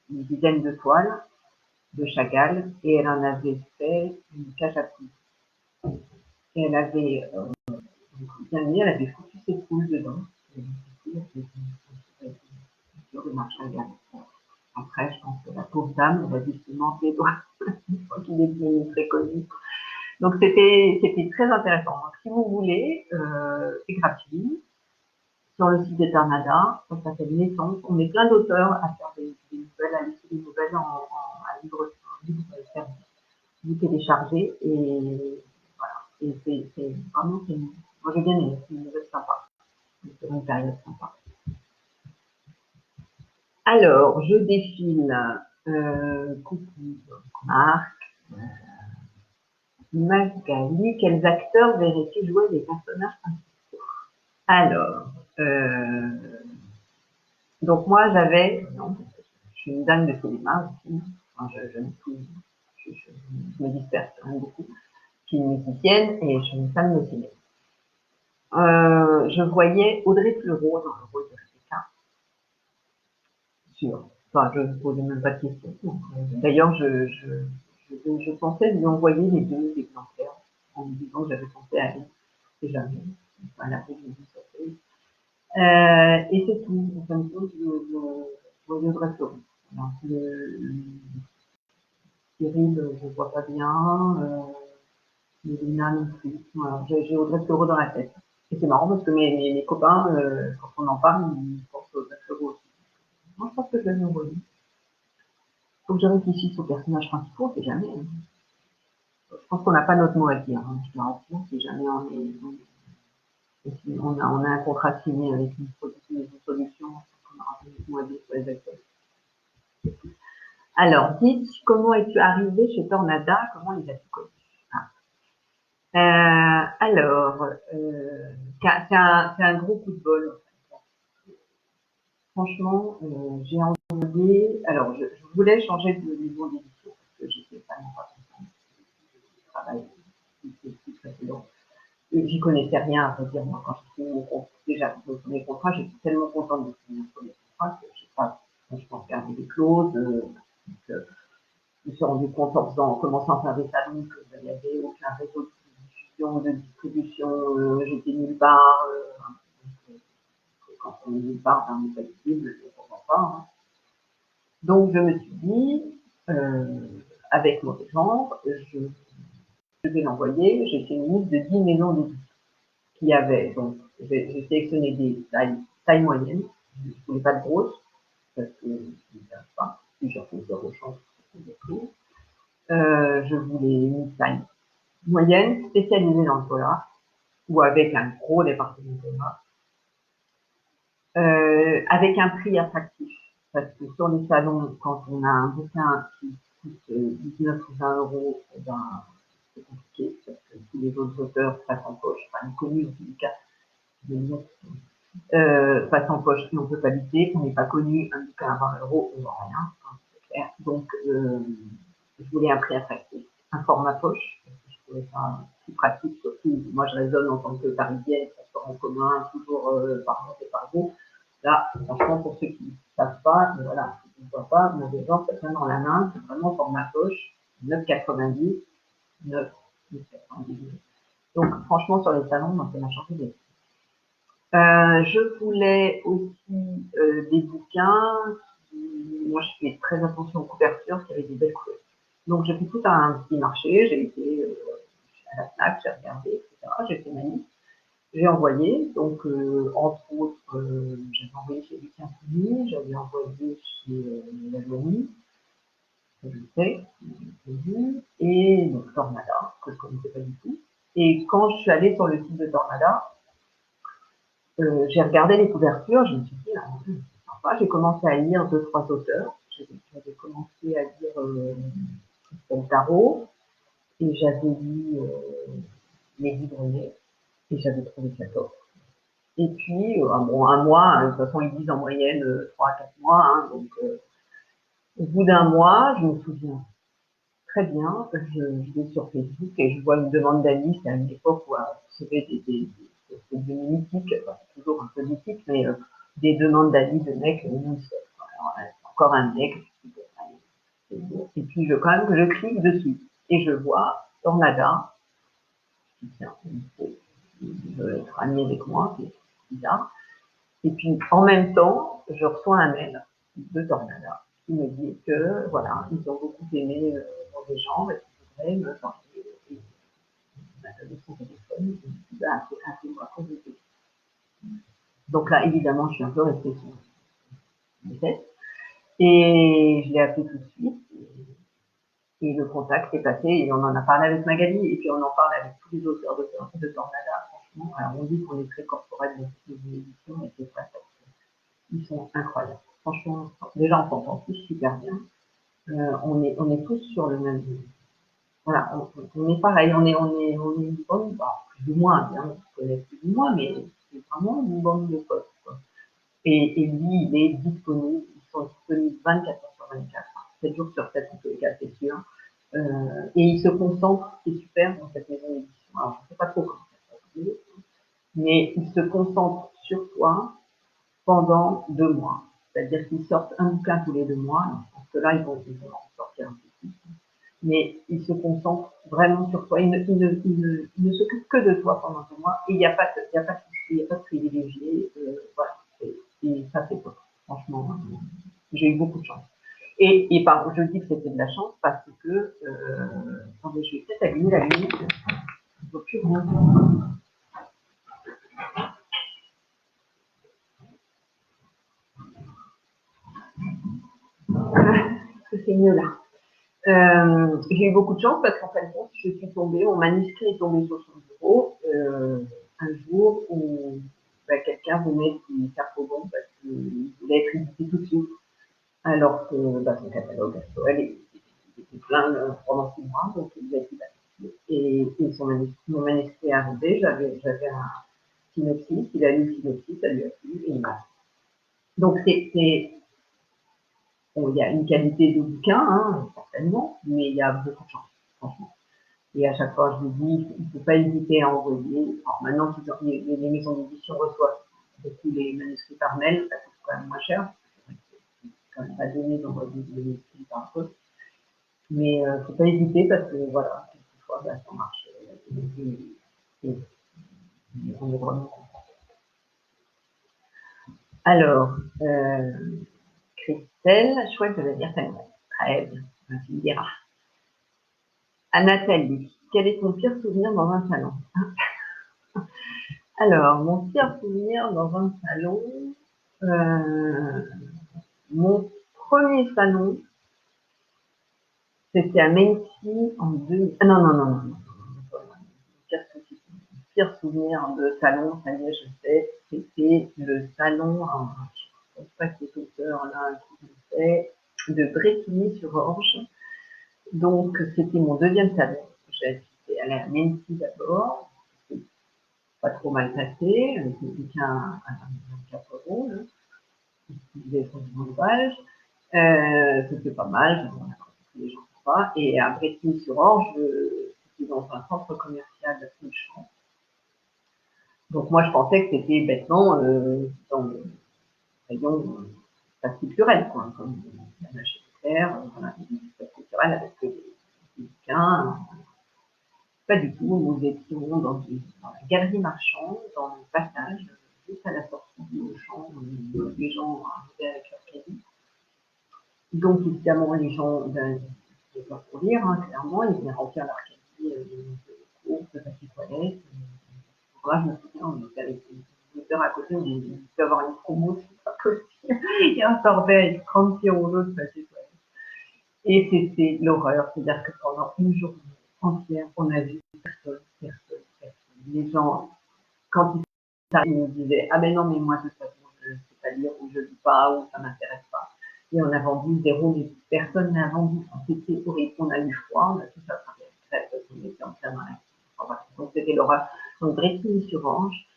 une dizaine de toiles de Chagall et elle en avait fait une cage à poule. Et elle avait bien mis, elle avait foutu ses poules dedans. Sur le marché Chagall. Après, je pense que la pauvre dame, elle a dû se manquer les doigts une fois qu'il est devenu très connu. Donc c'était très intéressant. Donc, si vous voulez, c'est gratuit. Sur le site de Tornada, ça s'appelle Naissance. On est plein d'auteurs à faire des nouvelles, à laisser des nouvelles à livre service. Vous téléchargez et voilà. Et c'est vraiment, moi j'ai bien aimé, c'est une nouvelle sympa. C'est une période sympa. Alors, je défile. Coucou Marc. Magali, quels acteurs verrais-tu jouer les personnages principaux? Alors, donc moi j'avais, non, je suis une dame de cinéma aussi, enfin, j'aime tout, je me disperse beaucoup. Je suis une musicienne et je suis une fan de cinéma. Je voyais Audrey Fleurot dans le rôle de Rebecca, sûr. Enfin, je ne posais même pas de questions. D'ailleurs, je pensais lui envoyer les deux exemplaires en me disant que j'avais pensé à elle. C'est jamais. Voilà, je dis et c'est tout. En fin de compte, je reviendrai sur lui. Le Cyril, je ne vois pas bien. Mélina non plus. Voilà, j'ai Audrey Fleurot dans la tête. Et c'est marrant parce que mes copains, quand on en parle, ils pensent à Audrey Fleurot aussi. Moi, je pense que je vais me relire. Faut que je réfléchisse aux personnages principaux, c'est jamais. Hein. Je pense qu'on n'a pas notre mot à dire. Hein. Je te rassure, si jamais on a un contrat signé avec une solution, on aura pas notre mot à dire sur les acteurs. Alors, dites, comment es-tu arrivé chez Tornada? Comment les as-tu connus? Alors, c'est un gros coup de bol. Franchement, j'ai envie. Alors, je voulais changer de niveau d'édition parce que j'étais vraiment pas contente du travail du précédent. J'y connaissais rien, à vrai dire. Moi, quand j'ai signé déjà mon premier contrat, j'étais tellement contente de signer mon premier contrat que je n'ai pas franchement regardé des clauses. Je me suis rendu compte en commençant à faire des salons qu'il n'y avait aucun réseau de diffusion, de distribution, j'étais nulle part. Quand on est nulle part, on n'est pas visible, je ne comprends pas. Hein. Donc je me suis dit, avec mon genre, je vais l'envoyer. J'ai fait une liste de 10 maisons d'édition qui avaient. Donc j'ai sélectionné des tailles moyennes. Je ne voulais pas de grosses parce que je ne savais pas. Puis j'ai refait zéro chance. Je voulais une taille moyenne spécialisée dans le polar ou avec un gros département de polar, avec un prix attractif. Parce que sur les salons, quand on a un bouquin qui coûte 19 ou 20 euros, eh ben, c'est compliqué parce que tous les autres auteurs passent en poche, enfin connus en tous les cas, passent en poche et on ne peut pas lutter, on n'est pas connu, un bouquin à 20 euros, on ne vend rien, hein, c'est clair. Donc, je voulais un prix attractif, un format poche, parce que je trouvais ça plus pratique, surtout, moi je raisonne en tant que parisienne, transport en commun, toujours par mois et par jour. Là, franchement, pour ceux qui ne savent pas, voilà, qui ne voient pas, mon exemple, ça tient dans la main, c'est vraiment format poche, 9,90, 9,90. Donc, franchement, sur les salons, moi, ça m'a changé des. Je voulais aussi des bouquins. Moi, je fais très attention aux couvertures, qui avaient des belles couvertures. Donc, j'ai fait tout un petit marché. J'ai été à la FNAC, j'ai regardé, etc. J'ai fait ma liste. J'ai envoyé. Donc, entre autres, j'avais envoyé chez Lucien Founy, j'avais envoyé chez La Jolie, que je sais, et donc Tornada, que je ne connaissais pas du tout. Et quand je suis allée sur le site de Tornada, j'ai regardé les couvertures, je me suis dit, ah, c'est sympa. J'ai commencé à lire 2-3 auteurs. J'avais commencé à lire Estelle Tarot et j'avais lu Mehdi Brunet et j'avais trouvé ça top. Et puis, bon, un mois, hein, de toute façon, ils disent en moyenne 3 à 4 mois. Hein, donc, au bout d'un mois, je me souviens très bien, je vais sur Facebook et je vois une demande d'amis. C'est à une époque où c'était c'est devenu mythique, enfin, c'est toujours un peu mythique, mais des demandes d'amis de mecs non-stop. Encore un mec, et puis quand même, je clique dessus et je vois Tornada, tiens, il veut être ami avec moi, c'est bizarre. Et puis en même temps, je reçois un mail de Tornada qui me dit que voilà, ils ont beaucoup aimé Mauvais Genre et qu'ils voudraient me parler. Et il m'a donné son téléphone, et il m'a appelé-moi quand j'étais. Donc là, évidemment, je suis un peu restée sur mes têtes. Et je l'ai appelé tout de suite. Et le contact est passé. Et on en a parlé avec Magali. Et puis on en parle avec tous les auteurs de Tornada. Franchement, alors on dit qu'on est très corporel dans toutes les éditions, mais c'est vrai. Ils sont incroyables. Franchement, déjà on s'entend tous super bien. On est tous sur le même niveau. Voilà, on est pareil, on est une bande, bah, plus ou moins, bien, on se connaît plus ou moins, mais c'est vraiment une bande de potes. Quoi. Et lui, il est disponible, ils sont disponibles 24 heures sur 24, 7 jours sur 7 en tous les cas, c'est sûr. Et il se concentre, c'est super dans cette maison d'édition. Alors, je ne sais pas trop comment ça se passe, mais il se concentre sur toi pendant 2 mois. C'est-à-dire qu'ils sortent un bouquin tous les 2 mois. Je pense que là, ils vont en sortir un peu plus. Mais ils se concentrent vraiment sur toi. Ils ne s'occupent que de toi pendant 2 mois. Et il n'y a pas de privilégié. Voilà. Et ça, c'est top. Franchement, j'ai eu beaucoup de chance. Et je dis que c'était de la chance parce que, attendez, je vais peut-être allumer la lumière. l'occurrence. C'est mieux là. J'ai eu beaucoup de chance parce qu'en fin de compte, je suis tombée, mon manuscrit est tombé sur son bureau un jour où quelqu'un venait lui faire faux bon parce qu'il voulait être édité tout de suite. Alors que son catalogue actuel était plein pendant 6 mois, donc il a été battu. Et mon manuscrit est arrivé, j'avais un synopsis, il a lu le synopsis, ça lui a plu, et il m'a. Donc bon, il y a une qualité de bouquin, hein, certainement, mais il y a beaucoup de chance, franchement. Et à chaque fois, je vous dis, il ne faut pas hésiter à envoyer. Alors maintenant, les maisons d'édition reçoivent beaucoup les manuscrits par mail, ça coûte quand même moins cher. C'est quand même pas donné d'envoyer des manuscrits par poste. Mais il ne faut pas hésiter parce que voilà, quelquefois, ça marche. On est vraiment content. Alors, Christelle, chouette de la dire tellement. Très bien, tu me diras. À Nathalie, quel est ton pire souvenir dans un salon? Alors, mon pire souvenir dans un salon, mon premier salon, c'était à Mency en 2000. Ah non. Pire souvenir de salon, ça y est, je sais, c'était le salon, je ne pense pas que cet auteur-là qui le fait, de Brétigny-sur-Orge. Donc, c'était mon deuxième salon. J'ai assisté à la Mency d'abord, c'était pas trop mal passé, c'était qu'un 24 euros, qui faisait son ouvrage. C'était pas mal, j'avais rencontré les gens sympas. Et à Brétigny-sur-Orge, c'était dans un centre commercial de Fouchamp. Donc moi, je pensais que c'était bêtement dans le rayon culturel, quoi, comme la machine claire, voilà, l'espace culturel avec des bouquins. Pas du tout, nous étions dans la galerie marchande, dans le passage, juste à la sortie du Auchan, où les gens arrivaient avec leur crédit. Donc évidemment, les gens, ils pas pour lire, clairement, ils venaient remplir leur crédit de courses, de papier toilette. Moi, je me souviens, on était avec une auteur à côté, on peut avoir une promo, c'est pas possible. Et on sortait avec 36 rouleaux de papier toilette. Et c'était l'horreur, c'est-à-dire que pendant une journée entière, on a vu personne. Les gens, quand ils nous disaient, ah ben non, mais moi, de toute façon, je ne sais pas lire, ou je ne lis pas, ou ça ne m'intéresse pas. Et on a vendu 0, mais personne n'a vendu. C'était horrible. On a eu froid, on a tout ça parce qu'on était en plein dans la. Donc c'était l'horreur. Donc Brétigny-sur-Orge,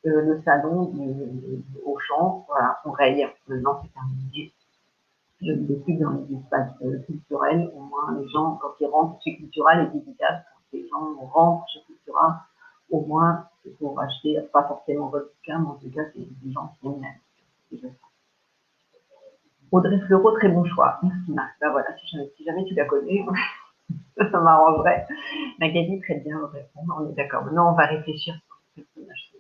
le salon du Auchan, voilà, on raye. Maintenant, c'est terminé. Je ne vais plus dans les espaces culturels. Au moins, les gens, quand ils rentrent chez Cultural et Dédicace, quand les gens rentrent chez Cultura, au moins, c'est pour acheter, pas forcément votre bouquin, mais en tout cas, c'est des gens qui aiment la lecture. Audrey Fleurot, très bon choix. Merci Marc. Ben voilà, si jamais tu la connais, ça m'arrangerait. Magali, très bien, on est d'accord. Maintenant, on va réfléchir sur le personnage.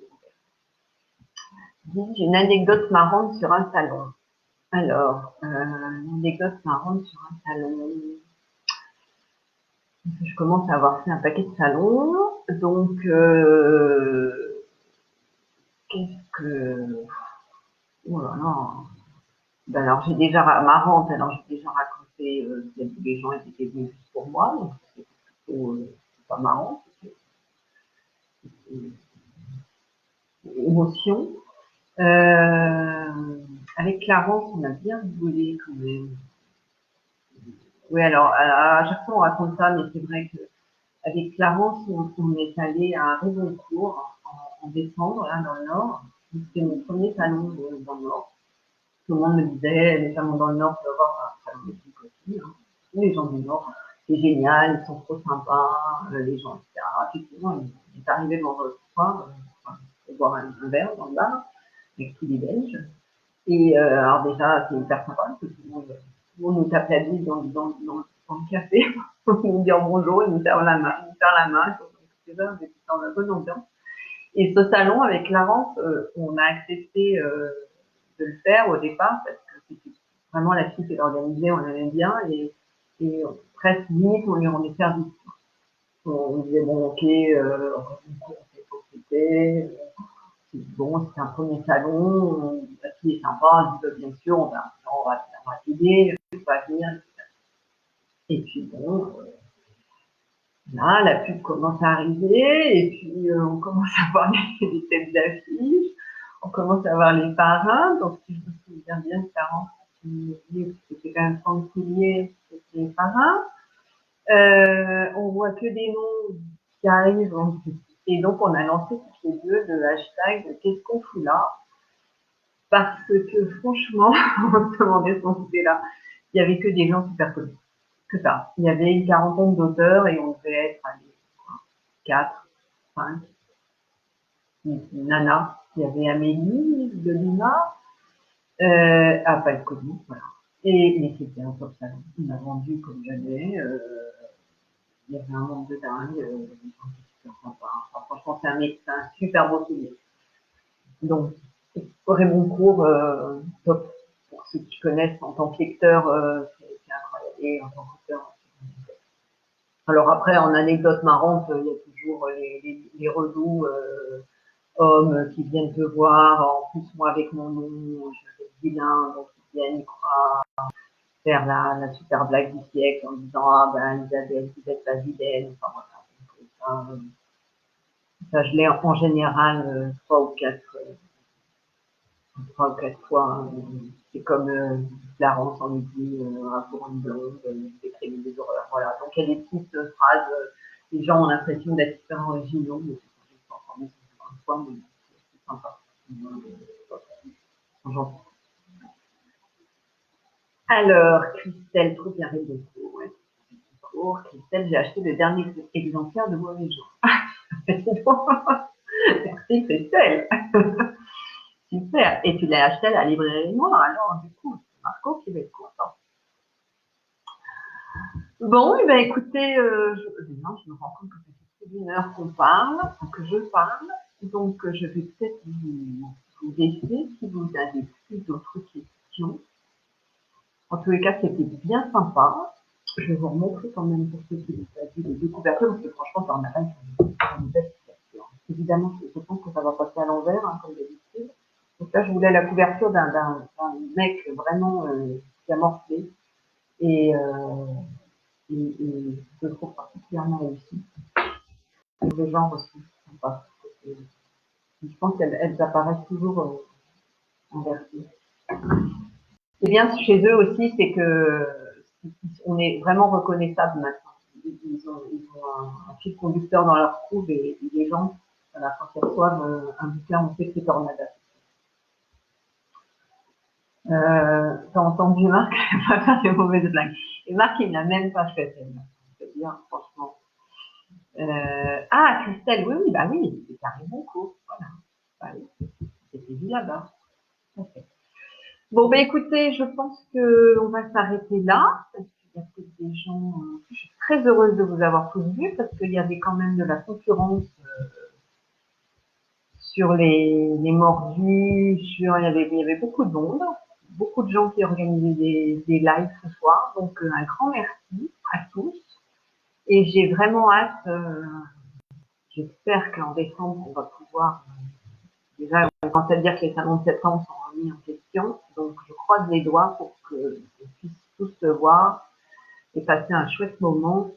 J'ai une anecdote marrante sur un salon. Alors, une anecdote marrante sur un salon. Je commence à avoir fait un paquet de salons. Donc, qu'est-ce que. Oh là là. Ben alors, j'ai déjà raconté que les gens étaient venus juste pour moi. Donc, c'était plutôt pas marrant. Émotion. Avec Clarence, on a bien rigolé quand même. Oui, alors à chaque fois on raconte ça, mais c'est vrai qu'avec Clarence, on est allé à Rézoncourt en décembre, là, dans le Nord. C'était mon premier salon dans le Nord. Tout le monde me disait, les salons dans le Nord, tu vas voir un salon d'éthique aussi. Tous les gens du Nord, c'est génial, ils sont trop sympas, les gens, etc. Effectivement, il est arrivé dans le soir pour boire un verre dans le bar, avec tous les Belges. Et alors déjà, c'est hyper sympa, parce que tout le monde nous tape la bise dans le café, pour nous dire bonjour, ils nous servent la main, déjà, on était dans la bonne ambiance. Et ce salon, avec Clarence, on a accepté de le faire au départ, parce que c'était vraiment la fille qui l'organisait, on l'aimait bien, et presque limite, on lui rendait service. On disait, bon, ok, on fait profiter. Bon, c'est un premier salon, la fille est sympa, elle dit, bien sûr, on va t'aider, on va venir. Et puis bon, là, la pub commence à arriver, et puis on commence à voir les têtes d'affiche, on commence à voir les parrains, donc si je me souviens bien, Sarah, c'était quand même tranquillier, c'était les parrains. On voit que des noms qui arrivent, et donc on a lancé toutes les deux le hashtag qu'est-ce qu'on fout là, parce que franchement, on se demandait ce qu'on faisait là. Il n'y avait que des gens super connus, que ça. Il y avait une quarantaine d'auteurs et on devait être à 4, 5. Nana, il y avait Amélie de Luna, pas être connue, voilà. Mais c'était un top salon. On a vendu comme jamais. Il y avait un monde de dingue. Super sympa. Enfin, franchement, c'est un super beau souvenir. Donc, Raymond Court, top. Pour ceux qui connaissent en tant que lecteur, c'est incroyable. Et en tant qu'auteur, alors après, en anecdote marrante, il y a toujours les redoux hommes qui viennent te voir. En plus, moi, avec mon nom, je vais être vilain, donc ils viennent faire la super blague du siècle en disant ah ben Isabelle, vous êtes pas vilaine. Enfin voilà. Ça, je l'ai en général 3 ou 4 fois. Hein. C'est comme Clarence en dit pour une blonde, écrivez des horreurs. Voilà. Donc il y a des petites phrases, les gens ont l'impression d'être super originaux, mais c'est pas encore une fois, mais c'est sympa. Alors, Christelle, trop bien Rébeco, ouais. Christelle, j'ai acheté le dernier exemplaire de Mauvais Jour. Merci Christelle. Super. Et tu l'as acheté à la librairie Noire, alors du coup, c'est Marco qui va être content. Bon, et ben écoutez, je me rends compte que ça fait plus d'1 heure qu'on parle, que je parle, donc je vais peut-être vous laisser si vous avez plus d'autres questions. En tous les cas, c'était bien sympa. Je vais vous remontrer quand même pour ceux qui n'ont pas vu les deux couvertures, parce que franchement, ça en a pas une belle couverture. Évidemment, je pense que ça va passer à l'envers, hein, comme d'habitude. Donc là, je voulais la couverture d'un mec vraiment qui a morflé. Et, je le trouve particulièrement réussi. Les gens aussi, sympa. Je pense qu'elles apparaissent toujours en vertu. Ce qui est bien chez eux aussi, c'est que on est vraiment reconnaissable maintenant. Ils ont un fil conducteur dans leur troupe et les gens, voilà, quand ils reçoivent un bouquin, on sait que c'est Tornada. T'as entendu Marc? Pas faire des mauvaises blagues. Et Marc, il n'a même pas fait celle-là. C'est bien, franchement. Christelle, oui, bah oui, c'est carrément court. Voilà. Bah, oui, c'était vu là-bas. Okay. Bon, bah écoutez, je pense qu'on va s'arrêter là, parce qu'il y a peut-être des gens. Je suis très heureuse de vous avoir tous vus, parce qu'il y avait quand même de la concurrence sur les mordus, il y avait beaucoup de monde, beaucoup de gens qui organisaient des lives ce soir, donc un grand merci à tous. Et j'ai vraiment hâte, j'espère qu'en décembre, on va pouvoir, déjà, on commence à dire que les salons de septembre sont remis en question, donc je croise les doigts pour qu'on puisse tous se voir et passer un chouette moment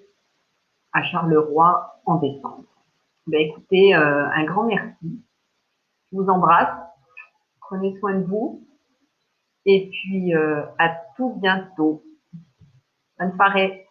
à Charleroi en décembre. Ben, écoutez, un grand merci, je vous embrasse, prenez soin de vous, et puis à tout bientôt. Bonne soirée.